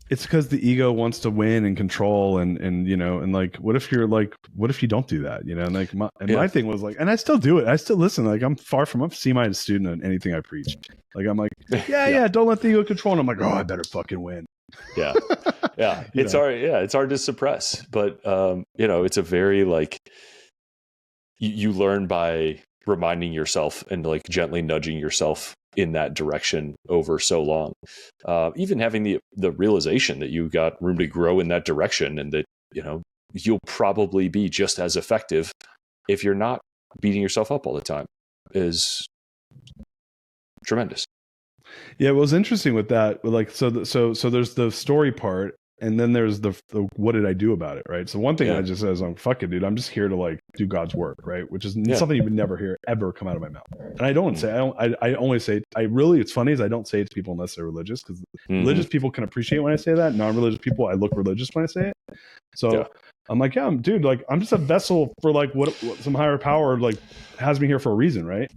it's because the ego wants to win and control and like, what if you don't do that, and like my thing was like, and I still do it. I still listen. Like I'm C- student on anything I preach. Like I'm like, don't let the ego control. And I'm like, oh, I better fucking win. Yeah. Yeah. It's hard to suppress, but it's a very like, you learn by reminding yourself and like gently nudging yourself in that direction over so long. Even having the realization that you got room to grow in that direction and that, you'll probably be just as effective if you're not beating yourself up all the time is tremendous. Yeah, what was interesting with that, like, so there's the story part, and then there's the what did I do about it, right? So one thing I just says, fuck it, dude, I'm just here to like do God's work, right? Which is something you would never hear ever come out of my mouth. And I only say, it's funny is I don't say it to people unless they're religious, because religious people can appreciate when I say that. Non-religious people, I look religious when I say it. So I'm like, dude, like I'm just a vessel for like what some higher power like has me here for a reason, right?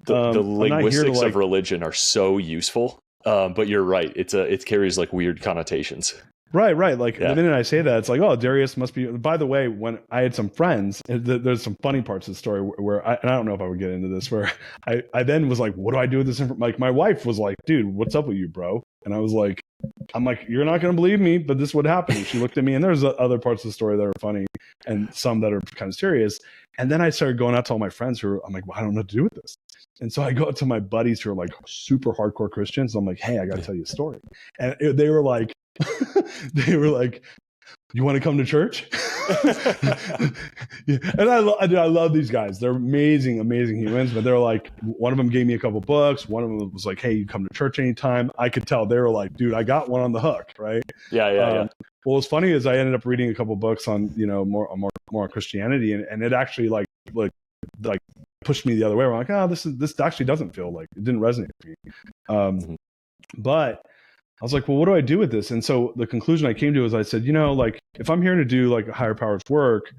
The linguistics of religion are so useful, but you're right. It carries like weird connotations. Right. Like the minute I say that, it's like, oh, Darius must be. By the way, when I had some friends, there's some funny parts of the story where I don't know if I would get into this, where I then was like, what do I do with this? Like my wife was like, dude, what's up with you, bro? And I was like, I'm like, you're not going to believe me, but this would happen. And she looked at me, and there's other parts of the story that are funny and some that are kind of serious. And then I started going out to all my friends I'm like, well, I don't know what to do with this. And so I go out to my buddies who are like super hardcore Christians. I'm like, hey, I got to tell you a story. And they were like, you want to come to church? And I love these guys. They're amazing humans. But they're like, one of them gave me a couple books. One of them was like, hey, you come to church anytime. I could tell they were like, dude, I got one on the hook, right? Yeah. Well, what's funny is I ended up reading a couple books on more on Christianity, and it actually like pushed me the other way. I'm like, oh, this actually doesn't feel like it didn't resonate with me. But I was like, well, what do I do with this? And so the conclusion I came to is I said, like if I'm here to do like a higher powers work,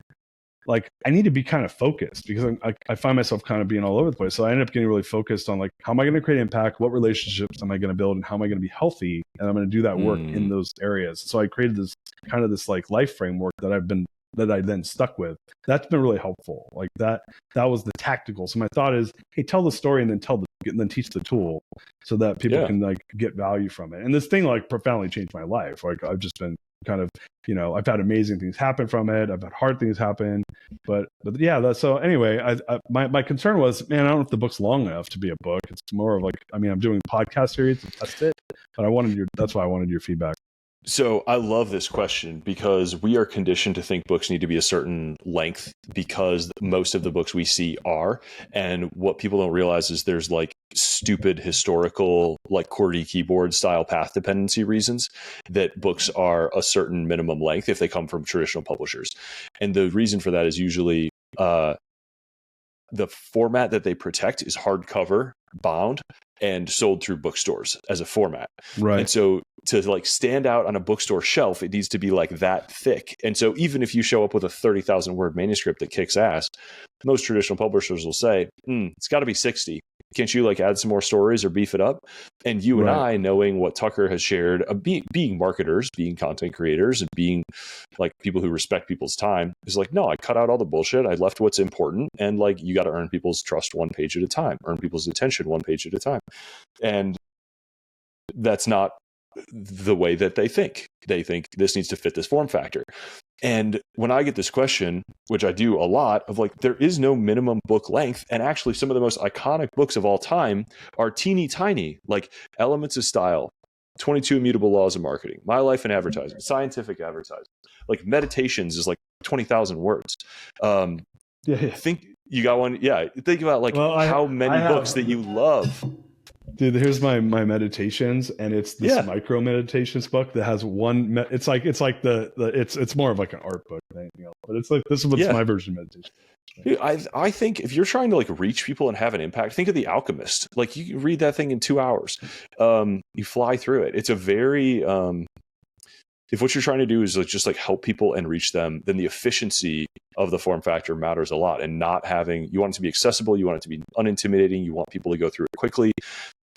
like I need to be kind of focused, because I find myself kind of being all over the place. So I ended up getting really focused on like, how am I going to create impact? What relationships am I going to build? And how am I going to be healthy? And I'm going to do that work in those areas. So I created this like life framework that I then stuck with. That's been really helpful. Like that was the tactical. So my thought is, hey, tell the story and then teach the tool so that people can like get value from it. And this thing like profoundly changed my life. Like I've just been kind of, I've had amazing things happen from it. I've had hard things happen, but yeah. So anyway, my concern was, man, I don't know if the book's long enough to be a book. It's more of like, I'm doing a podcast series to test it, but that's why I wanted your feedback. So I love this question, because we are conditioned to think books need to be a certain length, because most of the books we see are. And what people don't realize is there's like stupid historical, like QWERTY keyboard style path dependency reasons that books are a certain minimum length if they come from traditional publishers. And the reason for that is usually the format that they protect is hardcover, bound, and sold through bookstores as a format. Right. And so to like stand out on a bookstore shelf, it needs to be like that thick. And so even if you show up with a 30,000 word manuscript that kicks ass, most traditional publishers will say, it's got to be 60. Can't you like add some more stories or beef it up? And you and I, knowing what Tucker has shared, being marketers, being content creators, and being like people who respect people's time, is like, no, I cut out all the bullshit. I left what's important. And like, you got to earn people's trust one page at a time, earn people's attention one page at a time. And that's not the way that they think. They think this needs to fit this form factor. And when I get this question, which I do a lot, of like, there is no minimum book length. And actually some of the most iconic books of all time are teeny tiny, like Elements of Style, 22 Immutable Laws of Marketing, My Life in Advertising, Scientific Advertising. Like Meditations is like 20,000 words. Think you got one. Yeah. Think about like how many books that you love. Dude, here's my meditations, and it's this micro meditations book that has one. It's more of like an art book than anything else, but it's like this is what's my version of meditation. Dude, I think if you're trying to like reach people and have an impact, think of The Alchemist. Like you can read that thing in 2 hours. You fly through it. It's a very if what you're trying to do is like just like help people and reach them, then the efficiency of the form factor matters a lot. And not having, you want it to be accessible, you want it to be unintimidating, you want people to go through it quickly.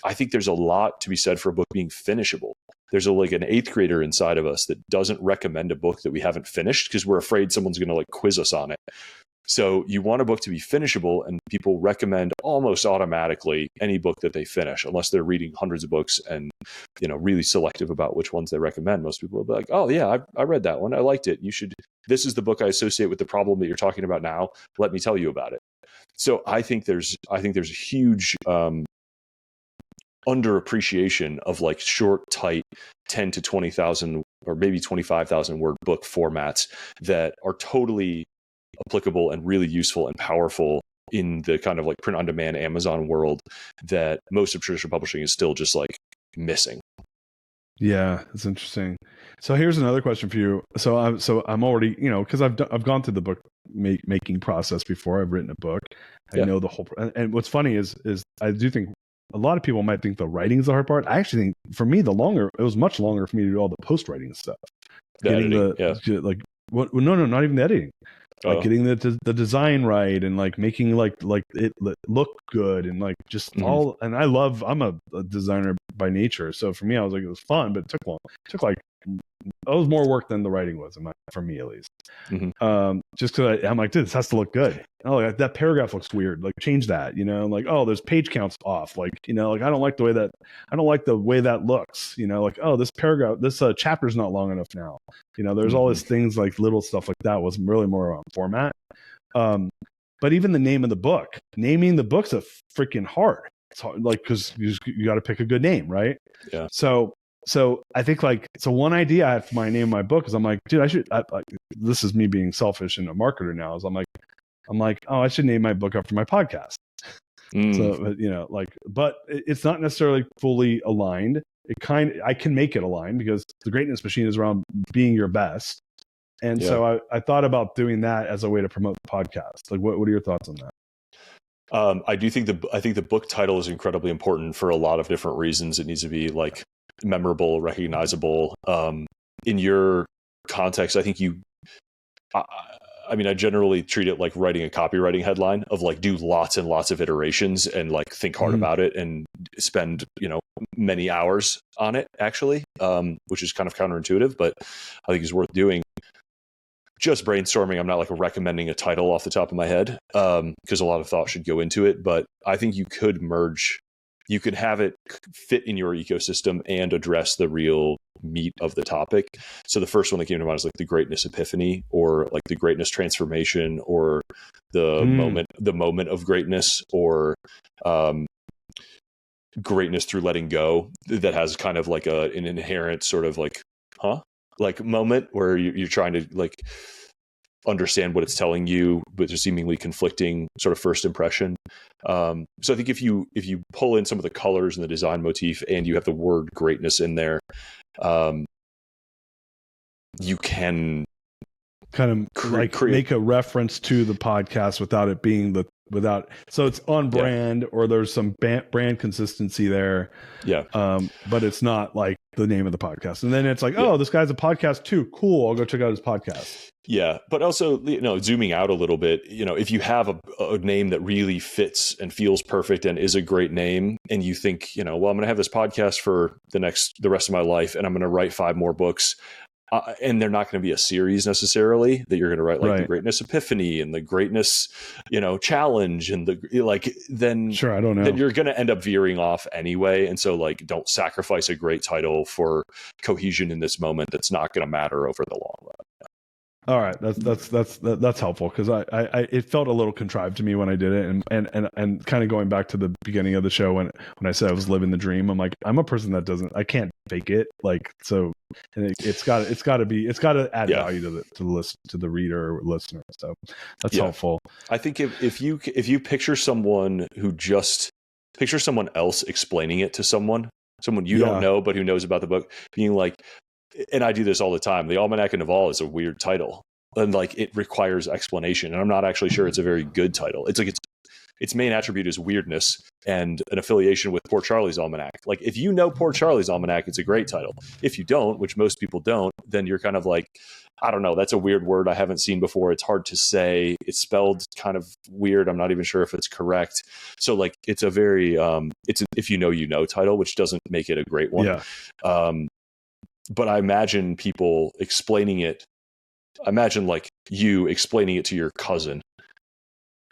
I think there's a lot to be said for a book being finishable. There's like an 8th grader inside of us that doesn't recommend a book that we haven't finished because we're afraid someone's going to like quiz us on it. So you want a book to be finishable, and people recommend almost automatically any book that they finish, unless they're reading hundreds of books and, you know, really selective about which ones they recommend. Most people will be like, oh yeah, I read that one. I liked it. You should, this is the book I associate with the problem that you're talking about now. Let me tell you about it. So I think there's a huge, underappreciation of like short, tight 10 to 20,000 or maybe 25,000 word book formats that are totally applicable and really useful and powerful in the kind of like print on demand Amazon world that most of traditional publishing is still just like missing. Yeah, that's interesting. So here's another question for you. So I'm already, you know, because I've gone through the book making process before. I've written a book. I know the whole. And what's funny is I do think a lot of people might think the writing is the hard part. I actually think for me, it was much longer for me to do all the post writing stuff. The editing, not even the editing. Like getting the design right and like making like it look good and like just all. And I'm a designer by nature, so for me, I was like, it was fun, but it took long. It took like, it was more work than the writing was, for me at least. Just because I'm like, dude, this has to look good. Oh, like, that paragraph looks weird. Like, change that. You know, like, oh, there's page counts off. Like, you know, like I don't like the way that looks. You know, like, oh, this paragraph, this chapter's not long enough now. You know, there's all these things like little stuff like that was really more on format. But even the name of the book, naming the book's a freaking hard. It's hard, like, because you got to pick a good name, right? Yeah. So I think like, so one idea I have for my name of my book is I'm like, dude, this is me being selfish and a marketer now, is I'm like, oh, I should name my book after my podcast. So, you know, like, but it's not necessarily fully aligned. I can make it aligned because the Greatness Machine is around being your best. And so I thought about doing that as a way to promote the podcast. Like, what are your thoughts on that? I think the book title is incredibly important for a lot of different reasons. It needs to be like memorable, recognizable. In your context, I think I generally treat it like writing a copywriting headline of like, do lots and lots of iterations and like think hard about it and spend, you know, many hours on it actually, which is kind of counterintuitive, but I think is worth doing. Just brainstorming. I'm not like recommending a title off the top of my head, because a lot of thought should go into it, but I think you could have it fit in your ecosystem and address the real meat of the topic. So the first one that came to mind is like the Greatness Epiphany, or like the Greatness Transformation, or the moment of greatness, or greatness through letting go, that has kind of like an inherent sort of like moment where you're trying to like understand what it's telling you, but there's seemingly conflicting sort of first impression. So I think if you pull in some of the colors and the design motif, and you have the word greatness in there, you can kind of make a reference to the podcast without it being so it's on brand, or there's some brand consistency there. Yeah. But it's not like the name of the podcast. And then it's like, oh, this guy's a podcast too. Cool. I'll go check out his podcast. Yeah. But also, zooming out a little bit, if you have a name that really fits and feels perfect and is a great name, and you think, well, I'm going to have this podcast for the rest of my life, and I'm going to write 5 more books. And they're not going to be a series necessarily that you're going to write, like the Greatness Epiphany and the Greatness, Challenge, and then sure, I don't know. Then you're going to end up veering off anyway. And so don't sacrifice a great title for cohesion in this moment that's not going to matter over the long run. All right, that's helpful, because I it felt a little contrived to me when I did it, and kind of going back to the beginning of the show when I said I was living the dream. I'm like, I'm a person that I can't fake it, so, and it's got to add value to the reader or listener. So that's helpful. I think if you picture someone picture someone else explaining it to someone you don't know but who knows about the book, being like. And I do this all the time. The Almanac of Naval is a weird title, and it requires explanation. And I'm not actually sure it's a very good title. It's like its main attribute is weirdness and an affiliation with Poor Charlie's Almanac. Like, if you know Poor Charlie's Almanac, it's a great title. If you don't, which most people don't, then you're kind of like, I don't know. That's a weird word I haven't seen before. It's hard to say. It's spelled kind of weird. I'm not even sure if it's correct. So it's a very it's if you know title, which doesn't make it a great one. Yeah. But I imagine people explaining it. I imagine you explaining it to your cousin,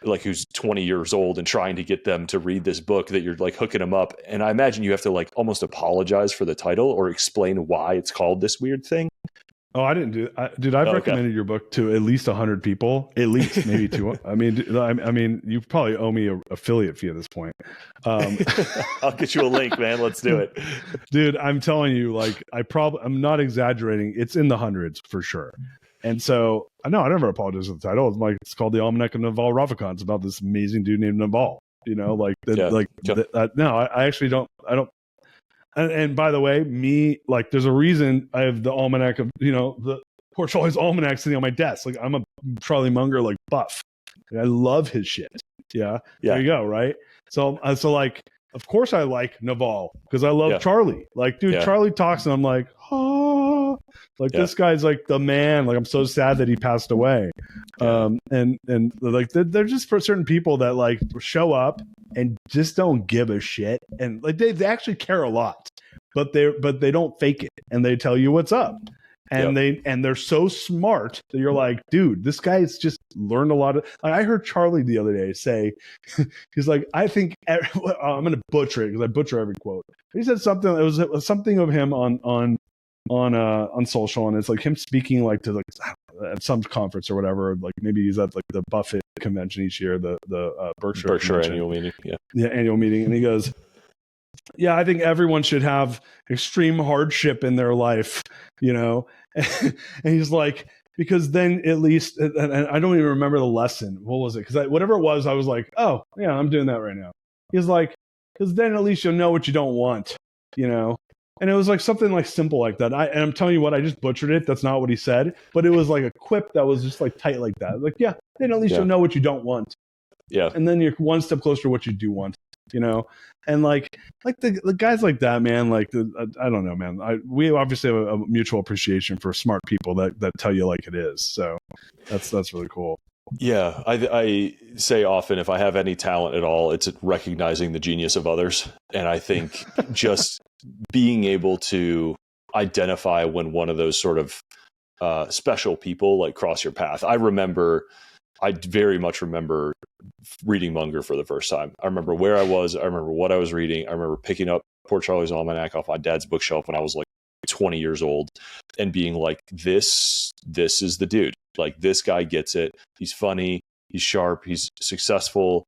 who's 20 years old, and trying to get them to read this book that you're hooking them up. And I imagine you have to almost apologize for the title or explain why it's called this weird thing. Oh, I didn't do it. Dude, I've recommended your book to at least 100 people, at least, maybe 200. I mean, you probably owe me an affiliate fee at this point. I'll get you a link, man. Let's do it. Dude, I'm telling you, I'm not exaggerating. It's in the hundreds for sure. And so, no, I never apologize for the title. It's called The Almanac of Naval Ravikant. It's about this amazing dude named Naval. No, I actually don't. I don't. And by the way, there's a reason I have the Almanac of, the Poor Charlie's Almanac sitting on my desk. I'm a Charlie Munger, buff. I love his shit. Yeah. There you go. Right. So of course I like Naval because I love Charlie. Charlie talks and I'm like, oh, this guy's the man. I'm so sad that he passed away. And they're just for certain people that show up and just don't give a shit, and they actually care a lot, but they don't fake it, and they tell you what's up, and they're so smart that you're like, dude, this guy's just learned a lot of. I heard Charlie the other day say, he's like, I think I'm going to butcher it because I butcher every quote. He said something. It was something of him on social, and it's him speaking to at some conference or whatever, maybe he's at the Buffett convention each year, the Berkshire annual meeting, annual meeting, and he goes, I think everyone should have extreme hardship in their life, and he's like, because then at least, and I don't even remember the lesson. What was it? Because whatever it was, I was like, oh yeah, I'm doing that right now. He's like, because then at least you'll know what you don't want, And it was something simple like that. And I'm telling you what, I just butchered it. That's not what he said, but it was a quip that was just tight like that. Then at least you'll know what you don't want. Yeah. And then you're one step closer to what you do want, And the guys like that, man, I don't know, man. We obviously have a mutual appreciation for smart people that tell you like it is. So that's really cool. Yeah, I say often, if I have any talent at all, it's at recognizing the genius of others. And I think just being able to identify when one of those sort of special people cross your path. I very much remember reading Munger for the first time. I remember where I was. I remember what I was reading. I remember picking up Poor Charlie's Almanac off my dad's bookshelf when I was 20 years old and being like, this is the dude. This guy gets it. He's funny. He's sharp. He's successful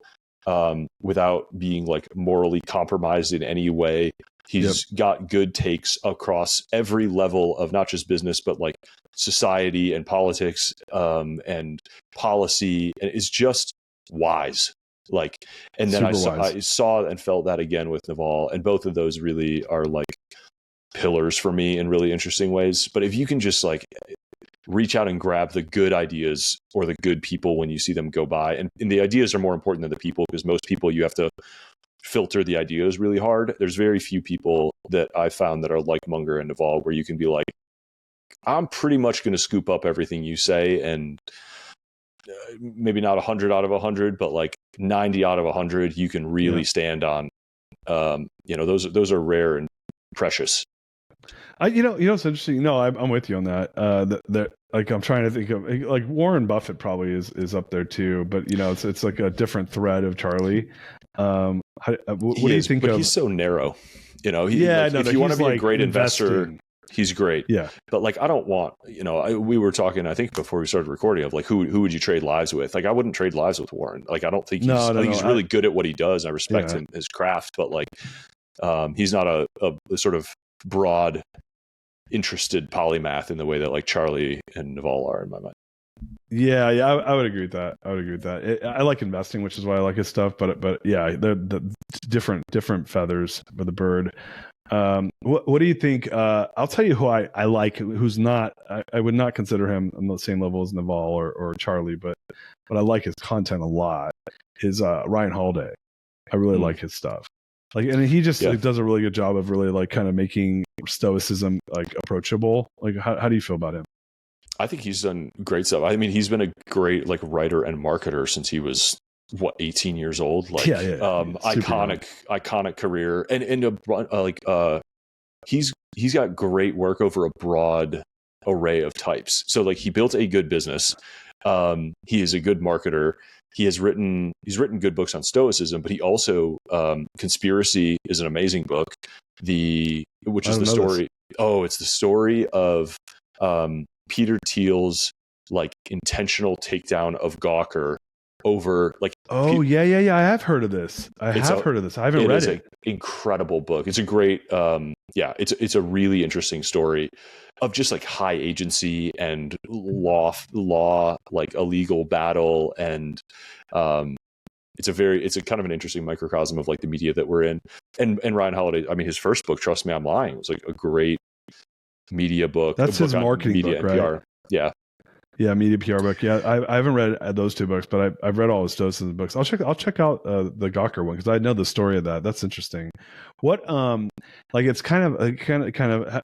without being morally compromised in any way. He's got good takes across every level of not just business, but like society and politics and policy, and is just wise. Like, and then I saw and felt that again with Naval, and both of those really are like pillars for me in really interesting ways. But if you can just like reach out and grab the good ideas or the good people when you see them go by, and the ideas are more important than the people, because most people you have to filter the ideas really hard. There's very few people that I found that are like Munger and Naval, where you can be like, I'm pretty much going to scoop up everything you say, and maybe not 100 out of 100, but like 90 out of 100 you can really stand on. Those are rare and precious. It's interesting. No, I'm with you on that. Like, I'm trying to think of, like, Warren Buffett probably is up there too, but it's like a different thread of Charlie. What do you think? But he's so narrow. If you want to be a great investor, he's great. Yeah. But like, I don't want, we were talking, I think before we started recording, of like, who would you trade lives with? Like, I wouldn't trade lives with Warren. Like, I don't think he's really good at what he does. I respect him, his craft, but like, he's not a sort of broad, interested polymath in the way that like Charlie and Naval are in my mind. Yeah, I would agree with that. I like investing, which is why I like his stuff. But yeah, they're different feathers for the bird. What do you think? I'll tell you who I like, who's not. I would not consider him on the same level as Naval or Charlie, but I like his content a lot. Is Ryan Holiday. I really like his stuff. Like, and he just does a really good job of really like kind of making Stoicism like approachable. Like, how do you feel about him? I think he's done great stuff. I mean, he's been a great like writer and marketer since he was 18 years old. Like, iconic career, and he's got great work over a broad array of types. So like, he built a good business. He is a good marketer. He's written good books on Stoicism, but he also Conspiracy is an amazing book. It's the story of Peter Thiel's like intentional takedown of Gawker over like. Oh yeah. I have heard of this. I haven't read it. An incredible book. It's a great. It's a really interesting story of just like high agency and law, like a legal battle, and it's a kind of an interesting microcosm of like the media that we're in. And Ryan Holiday, I mean, his first book, Trust Me, I'm Lying, was like a great media book. That's his marketing media book, and right? PR. Yeah, media PR book. Yeah, I haven't read those two books, but I've read all his Stoicism books. I'll check out the Gawker one, because I know the story of that. That's interesting. What like, it's kind of.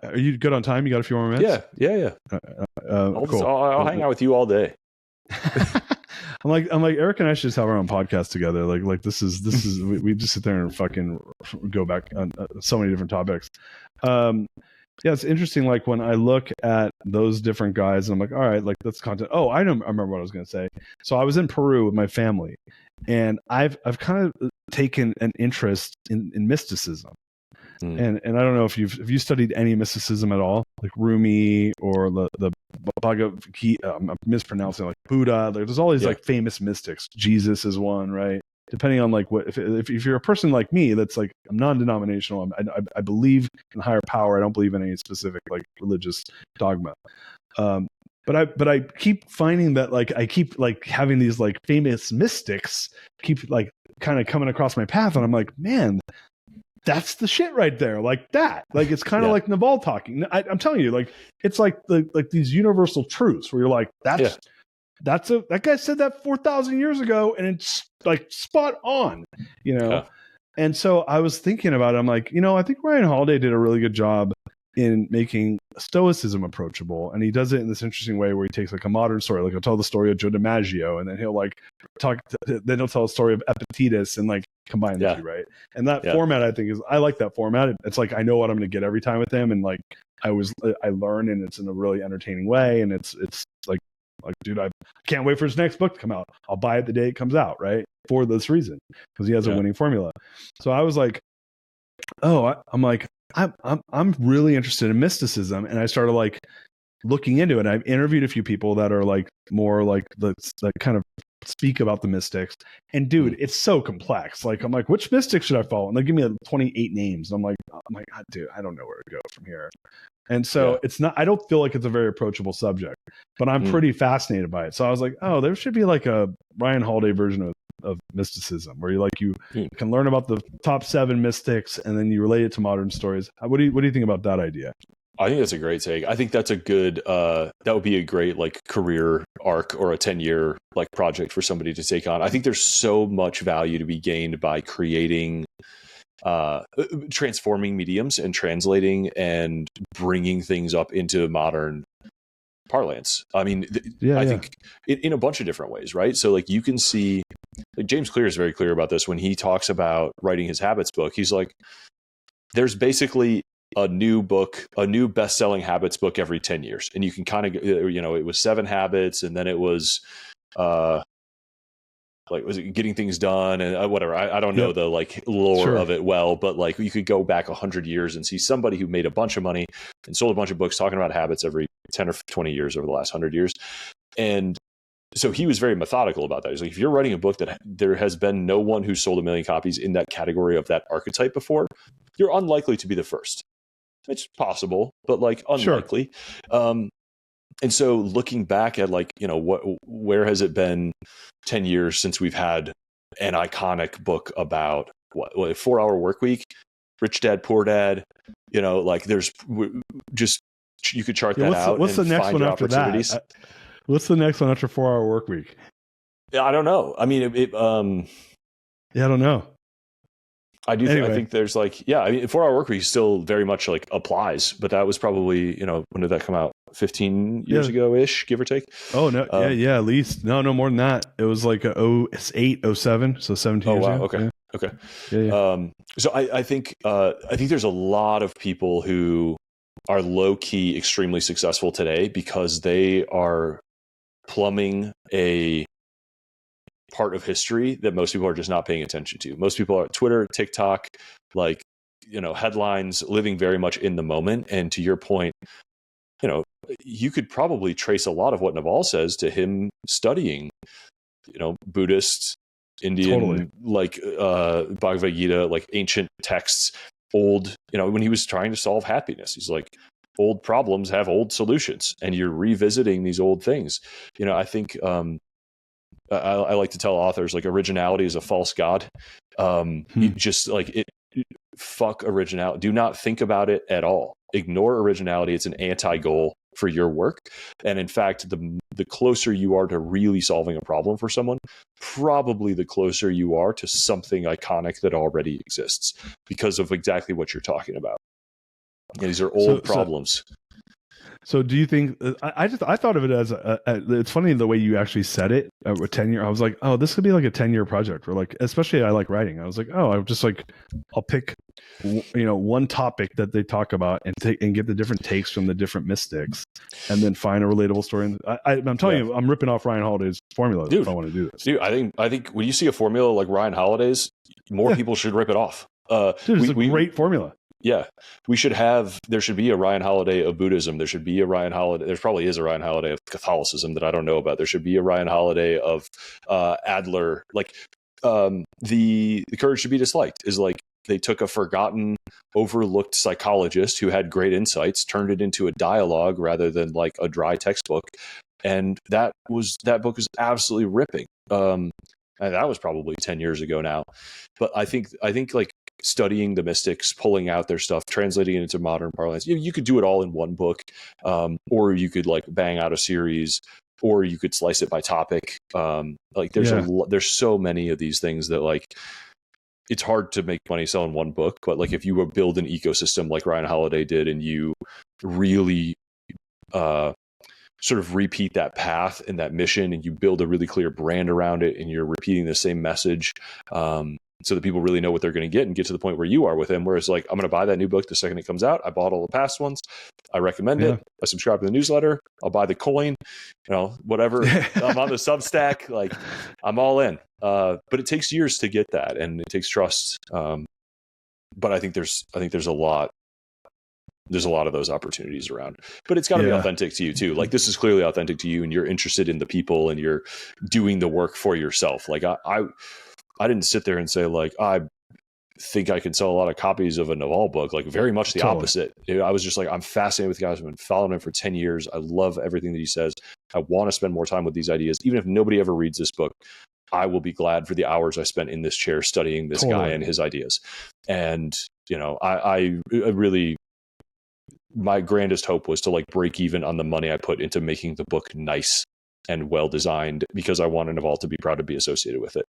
Are you good on time? You got a few more minutes? Yeah. Cool. I'll hang out with you all day. I'm like Eric and I should just have our own podcast together. Like this is we just sit there and fucking go back on so many different topics. Yeah, it's interesting. Like, when I look at those different guys, I'm like, all right, like, that's content. Oh, I remember what I was going to say. So I was in Peru with my family, and I've kind of taken an interest in mysticism. And I don't know if you studied any mysticism at all, like Rumi or the Bhagavad Gita. I'm mispronouncing, like Buddha. Like, there's all these like famous mystics. Jesus is one, right? Depending on like what, if you're a person like me that's like, I'm non-denominational, I believe in higher power. I don't believe in any specific like religious dogma. But I keep finding that like I keep like having these like famous mystics keep like kind of coming across my path, and I'm like, man, that's the shit right there. Like that. Like, it's kind of like Naval talking. I'm telling you, like, it's like these universal truths where you're like, that guy said that 4,000 years ago, and it's like spot on, And so I was thinking about it. I'm like, I think Ryan Holiday did a really good job in making Stoicism approachable, and he does it in this interesting way where he takes like a modern story, like he'll tell the story of Joe DiMaggio, and then he'll like then he'll tell a story of Epictetus and like combine the two, right? And that format, I think, I like that format. It's like, I know what I'm going to get every time with him, and like I learn, and it's in a really entertaining way, and it's like, dude, I can't wait for his next book to come out. I'll buy it the day it comes out, right? For this reason, because he has a winning formula. So I was like, I'm really interested in mysticism, and I started like looking into it. I've interviewed a few people that are like more like the kind of speak about the mystics. And dude, it's so complex. Like, I'm like, which mystic should I follow? And they give me 28 names. I'm like, dude, I don't know where to go from here. And so it's not, I don't feel like it's a very approachable subject, but I'm pretty fascinated by it. So I was like, oh, there should be like a Ryan Holiday version of mysticism where you can learn about the top 7 mystics and then you relate it to modern stories. What do you think about that idea? I think that's a great take. I think that's a good, that would be a great like career arc or a 10-year like project for somebody to take on. I think there's so much value to be gained by creating, transforming mediums and translating and bringing things up into modern parlance. I mean, I think in a bunch of different ways, right? So like you can see, like James Clear is very clear about this when he talks about writing his habits book. He's like, there's basically a new book, a new best-selling habits book every 10 years. And you can kind of, it was 7 habits and then it was, was it Getting Things Done and whatever. I don't know the like lore of it well, but like you could go back 100 years and see somebody who made a bunch of money and sold a bunch of books talking about habits every 10 or 20 years over the last 100 years. And so he was very methodical about that. He's like, if you're writing a book that there has been no one who sold 1 million copies in that category of that archetype before, you're unlikely to be the first. It's possible, but like unlikely. And so looking back at like, where has it been 10 years since we've had an iconic book about what 4-Hour Workweek, Rich Dad, Poor Dad, like there's just, you could chart that out. What's the next one after that? What's the next one after 4-Hour Workweek? I don't know. I mean, I don't know. I do. Anyway. I think there's like, 4-Hour Workweek still very much like applies, but that was probably, when did that come out? 15 years ago ish, give or take. Oh no. At least no more than that. It was like 08, 07. So 17 years ago. Okay. Okay. So I think there's a lot of people who are low key, extremely successful today because they are plumbing a part of history that most people are just not paying attention to. Most people are Twitter, TikTok, like, headlines, living very much in the moment. And to your point, you could probably trace a lot of what Naval says to him studying, Buddhist, Indian, like Bhagavad Gita, like ancient texts, old, when he was trying to solve happiness, he's like, old problems have old solutions, and you're revisiting these old things. I think I like to tell authors like originality is a false god. You just like it. Fuck originality. Do not think about it at all. Ignore originality. It's an anti-goal for your work. And in fact, the closer you are to really solving a problem for someone, probably the closer you are to something iconic that already exists because of exactly what you're talking about. And these are old problems. So do you think, I thought of it as, it's funny the way you actually said it, a 10-year, I was like, oh, this could be like a 10-year project, or like, especially I like writing. I was like, oh, I'll pick, one topic that they talk about and get the different takes from the different mystics and then find a relatable story. I'm telling you, I'm ripping off Ryan Holiday's formula if I want to do this. Dude, I think when you see a formula like Ryan Holiday's, more people should rip it off. Dude, it's a great formula. Yeah, there should be a Ryan Holiday of Buddhism. There should be a Ryan Holiday. There probably is a Ryan Holiday of Catholicism that I don't know about. There should be a Ryan Holiday of Adler. Like the Courage to be Disliked is like they took a forgotten, overlooked psychologist who had great insights, turned it into a dialogue rather than like a dry textbook. And that book is absolutely ripping. And that was probably 10 years ago now. But I think like studying the mystics, pulling out their stuff, translating it into modern parlance, you could do it all in one book, or you could like bang out a series, or you could slice it by topic. Like there's so many of these things that like it's hard to make money selling one book, but like if you would build an ecosystem like Ryan Holiday did, and you really sort of repeat that path and that mission, and you build a really clear brand around it, and you're repeating the same message, so that people really know what they're going to get to the point where you are with him, where it's like, I'm going to buy that new book the second it comes out. I bought all the past ones. I recommend it. I subscribe to the newsletter. I'll buy the coin, whatever. I'm on the Substack. Like I'm all in. But it takes years to get that, and it takes trust. But I think there's a lot there's a lot of those opportunities around, but it's got to be authentic to you too. Like this is clearly authentic to you, and you're interested in the people, and you're doing the work for yourself. Like I didn't sit there and say like, I think I can sell a lot of copies of a Naval book. Like very much the opposite. I was just like, I'm fascinated with guys. I've been following him for 10 years. I love everything that he says. I want to spend more time with these ideas. Even if nobody ever reads this book, I will be glad for the hours I spent in this chair studying this guy and his ideas. And, you know, I really, my grandest hope was to like break even on the money I put into making the book nice and well designed, because I want Naval to be proud to be associated with it.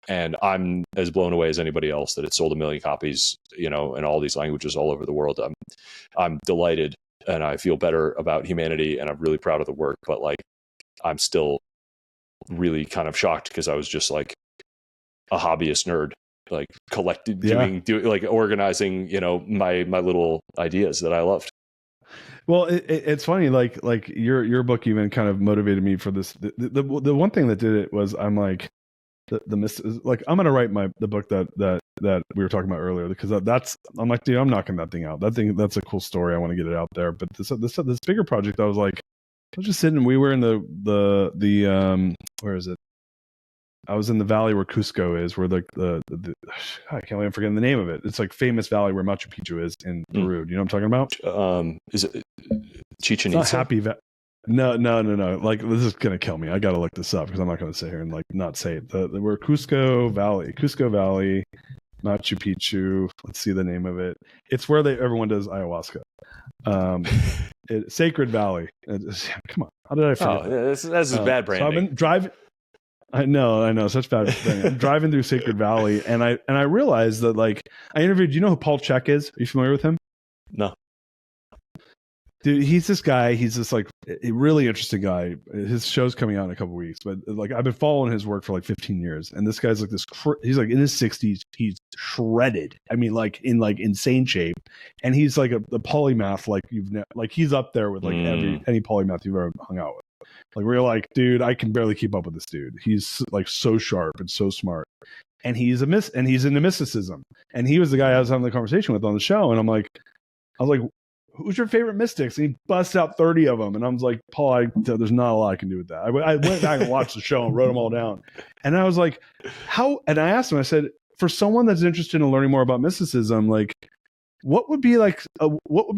And I'm as blown away as anybody else that it sold 1 million copies, you know, in all these languages all over the world. I'm delighted, and I feel better about humanity, and I'm really proud of the work. But like, I'm still really kind of shocked, because I was just like a hobbyist nerd, like collected, doing like organizing, you know, my little ideas that I loved. Well, it's funny, like your book even kind of motivated me for this. The one thing that did it was I'm like like I'm gonna write the book that we were talking about earlier, because I'm like, dude, I'm knocking that thing out. That's a cool story. I want to get it out there. But this bigger project, I was like, I was just sitting. We were in the where is it? I was in the valley where Cusco is, where the I can't even forget the name of it. It's like famous valley where Machu Picchu is in Peru. Do you know what I'm talking about? Is it Chichen Itza? It's not Happy No. Like, this is gonna kill me. I gotta look this up, because I'm not gonna sit here and like not say it. We're Cusco Valley, Machu Picchu. Let's see the name of it. It's where everyone does ayahuasca. Sacred Valley. Come on, how did I forget? Oh, that's bad branding. So I've been driving. I know, such bad thing. I'm driving through Sacred Valley, and I realized that, like, I interviewed. Do you know who Paul Chek is? Are you familiar with him? No. Dude, he's this guy. He's this like a really interesting guy. His show's coming out in a couple of weeks, but like I've been following his work for like 15 years, and this guy's like this. He's like in his 60s. He's shredded. I mean, like in like insane shape, and he's like a polymath. Like he's up there with like any polymath you've ever hung out with. Like we're like, dude, I can barely keep up with this dude. He's like so sharp and so smart, and he's into mysticism. And he was the guy I was having the conversation with on the show, and I was like, who's your favorite mystics? And he busts out 30 of them, and I was like, Paul, there's not a lot I can do with that. I went back and watched the show and wrote them all down, and I was like, how? And I asked him, I said, for someone that's interested in learning more about mysticism, like, what would be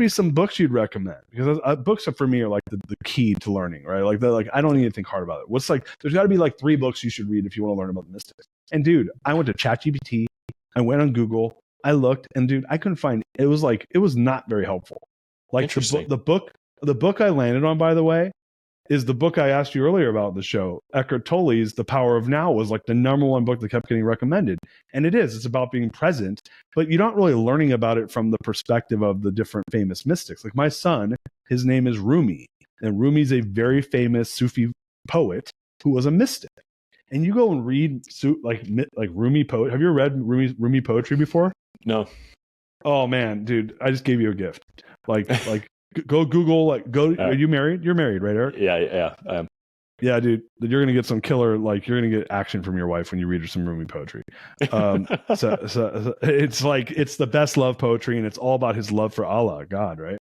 some books you'd recommend? Because books for me are like the key to learning, right? Like I don't even think hard about it. What's like, there's got to be like 3 books you should read if you want to learn about the mystics. And dude, I went to ChatGPT, I went on Google, I looked, and dude, I couldn't find. It was not very helpful. Like the book I landed on, by the way, is the book I asked you earlier about the show. Eckhart Tolle's The Power of Now was like the #1 book that kept getting recommended. And it's about being present, but you're not really learning about it from the perspective of the different famous mystics. Like my son, his name is Rumi, and Rumi's a very famous Sufi poet who was a mystic. And you go and read like Rumi poet. Have you ever read Rumi poetry before? No. Oh man, dude, I just gave you a gift. Like go Google, are you married? You're married, right, Eric? Yeah, I am. Yeah, dude, you're gonna get some killer, like you're gonna get action from your wife when you read her some Rumi poetry. So it's like, it's the best love poetry, and it's all about his love for Allah, God, right?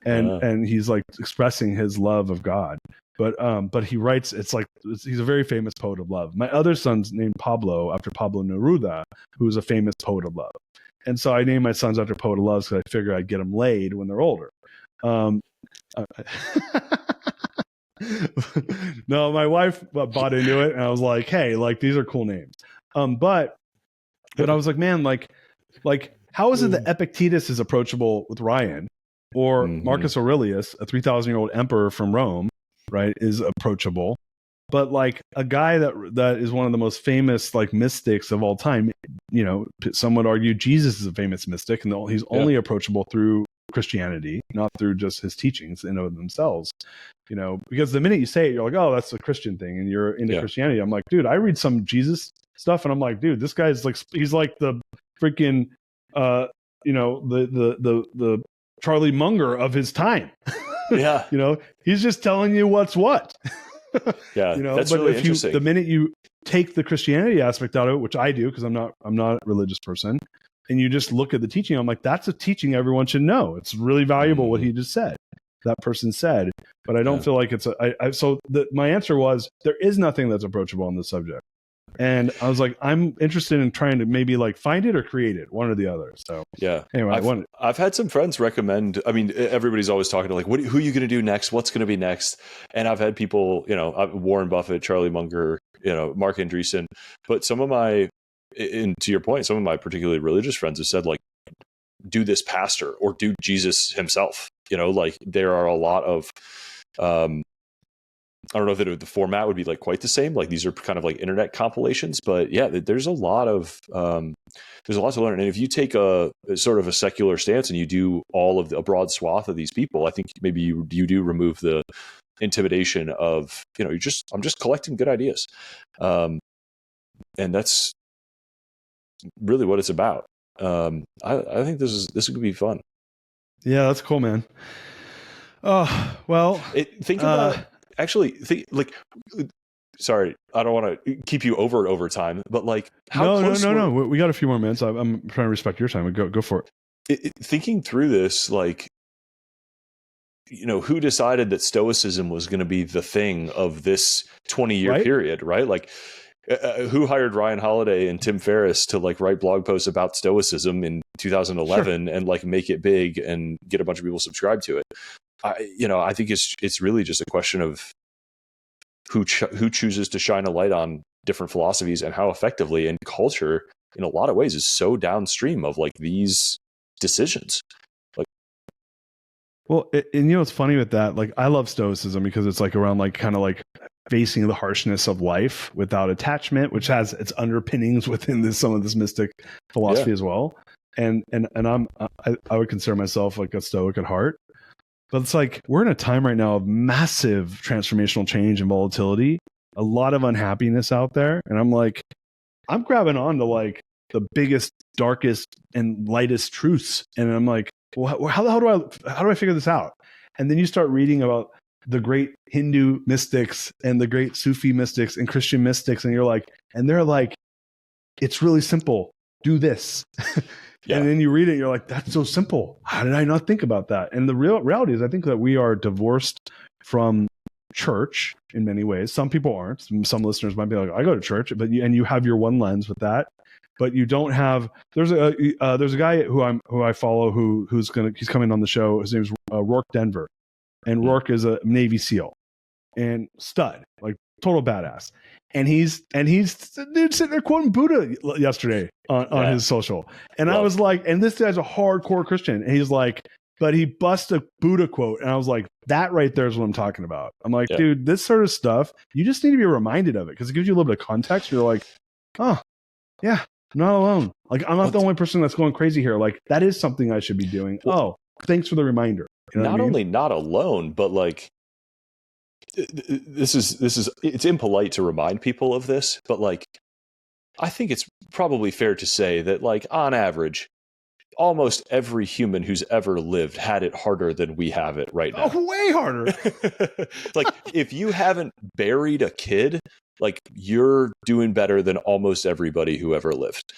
And he's like expressing his love of God. But he writes, he's a very famous poet of love. My other son's named Pablo after Pablo Neruda, who's a famous poet of love. And so I named my sons after poet of love, because I figured I'd get them laid when they're older. No, my wife bought into it, and I was like, hey, like these are cool names. But I was like, man, like how is it that Epictetus is approachable with Ryan, or Marcus Aurelius, a 3,000-year-old emperor from Rome, right, is approachable, but like a guy that is one of the most famous like mystics of all time, you know, some would argue Jesus is a famous mystic, and he's only approachable through Christianity, not through just his teachings in of themselves, you know, because the minute you say it, you're like, oh, that's a Christian thing, and you're into Christianity. I'm like, dude, I read some Jesus stuff, and I'm like, dude, this guy's like, he's like the freaking, you know, the Charlie Munger of his time. Yeah. You know, he's just telling you what's what. Yeah, you know, that's but really if interesting. the minute you take the Christianity aspect out of it, which I do, because I'm not a religious person, and you just look at the teaching, I'm like, that's a teaching everyone should know. It's really valuable what he just said, that person said, but I don't feel like it's my answer was, there is nothing that's approachable on this subject. And I was like, I'm interested in trying to maybe like find it or create it, one or the other. So anyway, I've had some friends recommend. I mean, everybody's always talking to like, who are you going to do next? What's going to be next? And I've had people, Warren Buffett, Charlie Munger, Mark Andreessen. But some of my, and to your point, some of my particularly religious friends have said like, do this pastor or do Jesus himself. Like there are a lot of. I don't know if the format would be like quite the same. Like these are kind of like internet compilations, but yeah, there's a lot to learn. And if you take a sort of a secular stance and you do all of a broad swath of these people, I think maybe you do remove the intimidation of, I'm just collecting good ideas. And that's really what it's about. I think this could be fun. Yeah, that's cool, man. Oh, well, think about actually sorry, I don't want to keep you over time, but like no, we got a few more minutes. I'm trying to respect your time. Go for it. Thinking through this, like, who decided that Stoicism was going to be the thing of this 20-year period, right? Like, who hired Ryan Holiday and Tim Ferriss to like write blog posts about Stoicism in 2011 and like make it big and get a bunch of people subscribed to it? I think it's really just a question of who chooses to shine a light on different philosophies and how effectively. And culture, in a lot of ways, is so downstream of like these decisions. Like, well, and what's funny with that? Like, I love Stoicism because it's like around like kind of like facing the harshness of life without attachment, which has its underpinnings within some of this mystic philosophy as well. And I would consider myself like a Stoic at heart. But it's like we're in a time right now of massive transformational change and volatility, a lot of unhappiness out there. And I'm like, I'm grabbing on to like the biggest, darkest, and lightest truths. And I'm like, well, how do I figure this out? And then you start reading about the great Hindu mystics and the great Sufi mystics and Christian mystics, and you're like, and they're like, it's really simple. Do this. Yeah. And then you read it, and you're like, that's so simple. How did I not think about that? And the reality is, I think that we are divorced from church in many ways. Some people aren't. Some listeners might be like, I go to church, but you have your one lens with that. But you don't have. There's a guy who I follow who's coming on the show. His name's Rourke Denver, and Rourke is a Navy SEAL and stud, like total badass. And he's dude sitting there quoting Buddha yesterday on his social. And I was like, and this guy's a hardcore Christian. And he's like, but he busts a Buddha quote. And I was like, that right there is what I'm talking about. I'm like, dude, this sort of stuff, you just need to be reminded of it because it gives you a little bit of context. You're like, oh, yeah, I'm not alone. Like, I'm not the only person that's going crazy here. Like, that is something I should be doing. Oh, thanks for the reminder. You know not only not alone, but like, this is it's impolite to remind people of this, but like I think it's probably fair to say that like on average almost every human who's ever lived had it harder than we have it right now. Oh, way harder. Like if you haven't buried a kid, like you're doing better than almost everybody who ever lived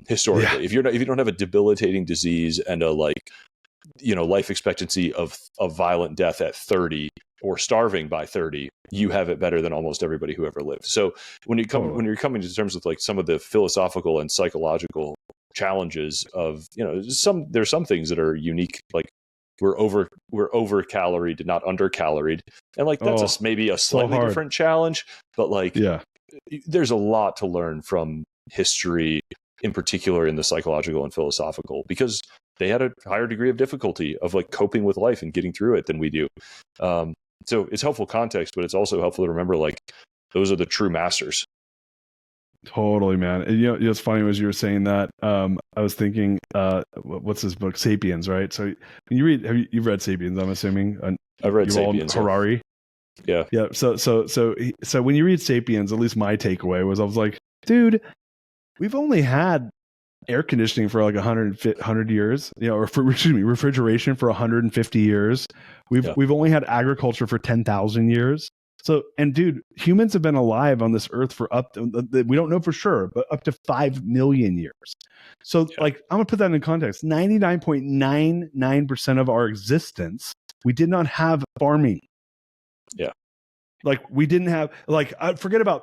historically. If you don't have a debilitating disease and a like life expectancy of violent death at 30 or starving by 30, you have it better than almost everybody who ever lived. So when you're coming to terms with like some of the philosophical and psychological challenges of, there's some things that are unique, like we're over caloried, not under caloried. And like, that's maybe a slightly different challenge, but like, there's a lot to learn from history, in particular in the psychological and philosophical, because they had a higher degree of difficulty of like coping with life and getting through it than we do. So it's helpful context, but it's also helpful to remember like those are the true masters. Totally, man. And, it's funny as you were saying that. I was thinking, what's this book, Sapiens, right? So when you read, you've read Sapiens, I'm assuming. I've read Sapiens. Harari. Yeah. Yeah. So when you read Sapiens, at least my takeaway was, I was like, dude, we've only had air conditioning for like 100 years, or refrigeration for 150 years. We've only had agriculture for 10,000 years. So, and dude, humans have been alive on this earth for we don't know for sure, but up to 5 million years. So like, I'm gonna put that in context. 99.99% of our existence, we did not have farming. Yeah. Like we didn't have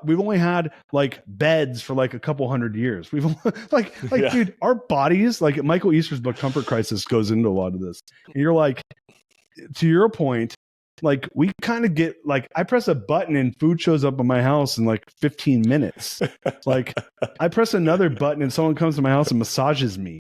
we've only had like beds for like a couple hundred years. We've dude, our bodies, like Michael Easter's book Comfort Crisis goes into a lot of this. And you're like, to your point, like we kind of get like, I press a button and food shows up in my house in like 15 minutes. Like I press another button and someone comes to my house and massages me.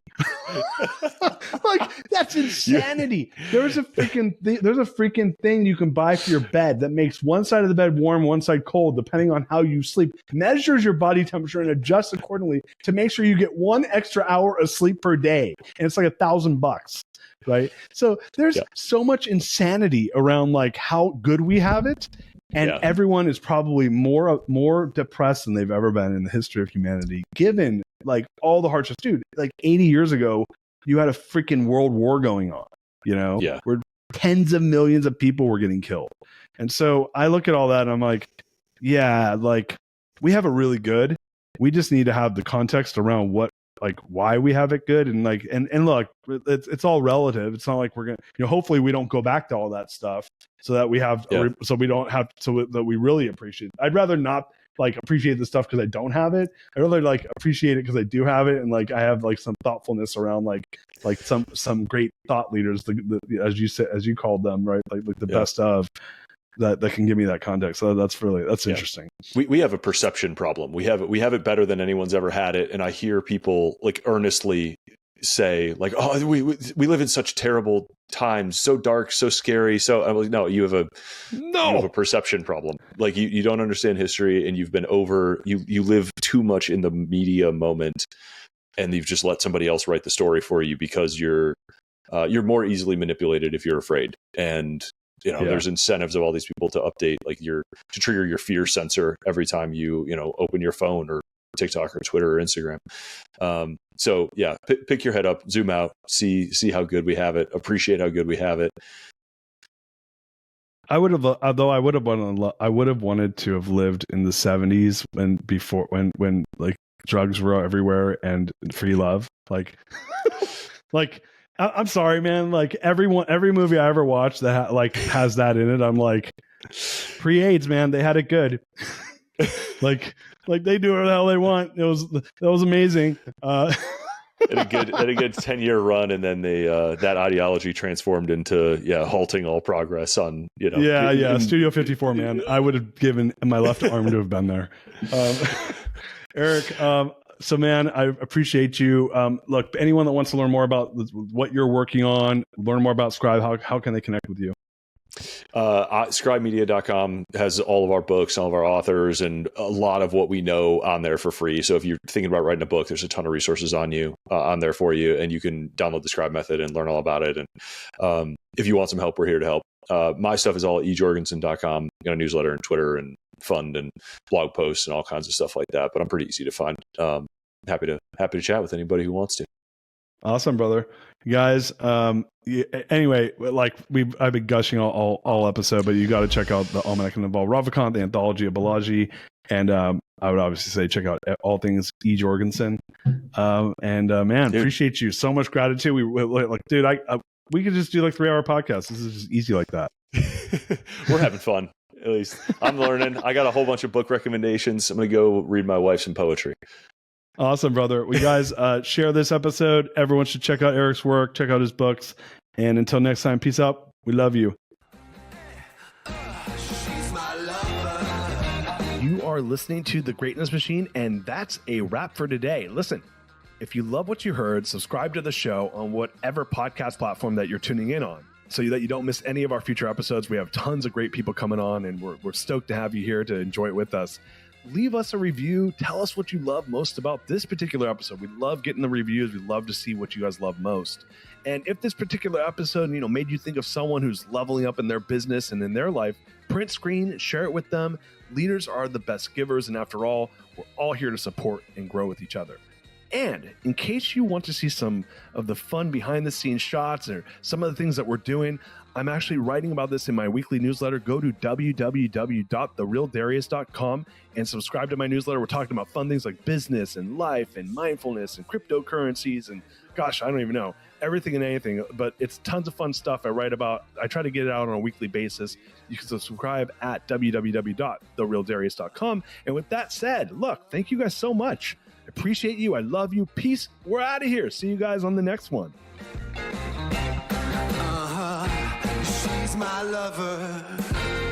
Like that's insanity. There's a freaking thing you can buy for your bed that makes one side of the bed warm, one side cold, depending on how you sleep, measures your body temperature and adjusts accordingly to make sure you get 1 extra hour of sleep per day. And it's like $1,000. Right. So there's so much insanity around like how good we have it. And everyone is probably more depressed than they've ever been in the history of humanity, given like all the hardships. Dude, like 80 years ago, you had a freaking world war going on, you know, where tens of millions of people were getting killed. And so I look at all that and I'm like, yeah, like we have it really good. We just need to have the context around why we have it good. And like, and look, it's all relative. It's not like we're going to, hopefully we don't go back to all that stuff so that we have, so we don't have, so that we really appreciate it. I'd rather not like appreciate the stuff because I don't have it. I'd rather like appreciate it because I do have it. And like, I have like some thoughtfulness around like some great thought leaders, as you said, as you called them, right? Like the best of that can give me that context. So that's interesting. We have a perception problem. We have it better than anyone's ever had it. And I hear people like earnestly say like, oh, we live in such terrible times, so dark, so scary. So I'm like, no, you have a perception problem. Like you don't understand history and you've been you live too much in the media moment and you've just let somebody else write the story for you because you're more easily manipulated if you're afraid. And there's incentives of all these people to update, like to trigger your fear sensor every time you open your phone or TikTok or Twitter or Instagram. So yeah, pick your head up, zoom out, see how good we have it, appreciate how good we have it. I would have wanted to have lived in the 70s when like drugs were everywhere and free love, like I'm sorry, man. Like every movie I ever watched that has that in it. I'm like, pre-AIDS, man, they had it good. like they do whatever the hell they want. That was amazing. Had a good 10-year run, and then that ideology transformed into halting all progress on Studio 54, man. I would have given my left arm to have been there. Eric, so, man, I appreciate you. Look, anyone that wants to learn more about what you're working on, learn more about Scribe, how can they connect with you? Scribemedia.com has all of our books, all of our authors, and a lot of what we know on there for free. So if you're thinking about writing a book, there's a ton of resources on there for you, and you can download the Scribe method and learn all about it. And if you want some help, we're here to help. My stuff is all at ejorgenson.com. Got a newsletter and Twitter and fund and blog posts and all kinds of stuff like that, but I'm pretty easy to find. Happy to chat with anybody who wants to. Awesome, brother. You guys, anyway, like I've been gushing all episode, but you got to check out the Almanac and Naval, Ravikant, the Anthology of Balaji, and I would obviously say check out all things E. Jorgenson. Man, dude, appreciate you. So much gratitude. We could just do like 3-hour podcasts. This is just easy like that. We're having fun. At least I'm learning. I got a whole bunch of book recommendations. I'm going to go read my wife some poetry. Awesome, brother. We guys share this episode. Everyone should check out Eric's work, check out his books. And until next time, peace out. We love you. You are listening to The Greatness Machine, and that's a wrap for today. Listen, if you love what you heard, subscribe to the show on whatever podcast platform that you're tuning in on, so that you don't miss any of our future episodes. We have tons of great people coming on, and we're stoked to have you here to enjoy it with us. Leave us a review. Tell us what you love most about this particular episode. We love getting the reviews. We love to see what you guys love most. And if this particular episode, made you think of someone who's leveling up in their business and in their life, print screen, share it with them. Leaders are the best givers. And after all, we're all here to support and grow with each other. And in case you want to see some of the fun behind the scenes shots or some of the things that we're doing, I'm actually writing about this in my weekly newsletter. Go to www.therealdarius.com and subscribe to my newsletter. We're talking about fun things like business and life and mindfulness and cryptocurrencies and gosh, I don't even know, everything and anything, but it's tons of fun stuff I write about. I try to get it out on a weekly basis. You can subscribe at www.therealdarius.com. And with that said, look, thank you guys so much. I appreciate you. I love you. Peace. We're out of here. See you guys on the next one. She's my lover.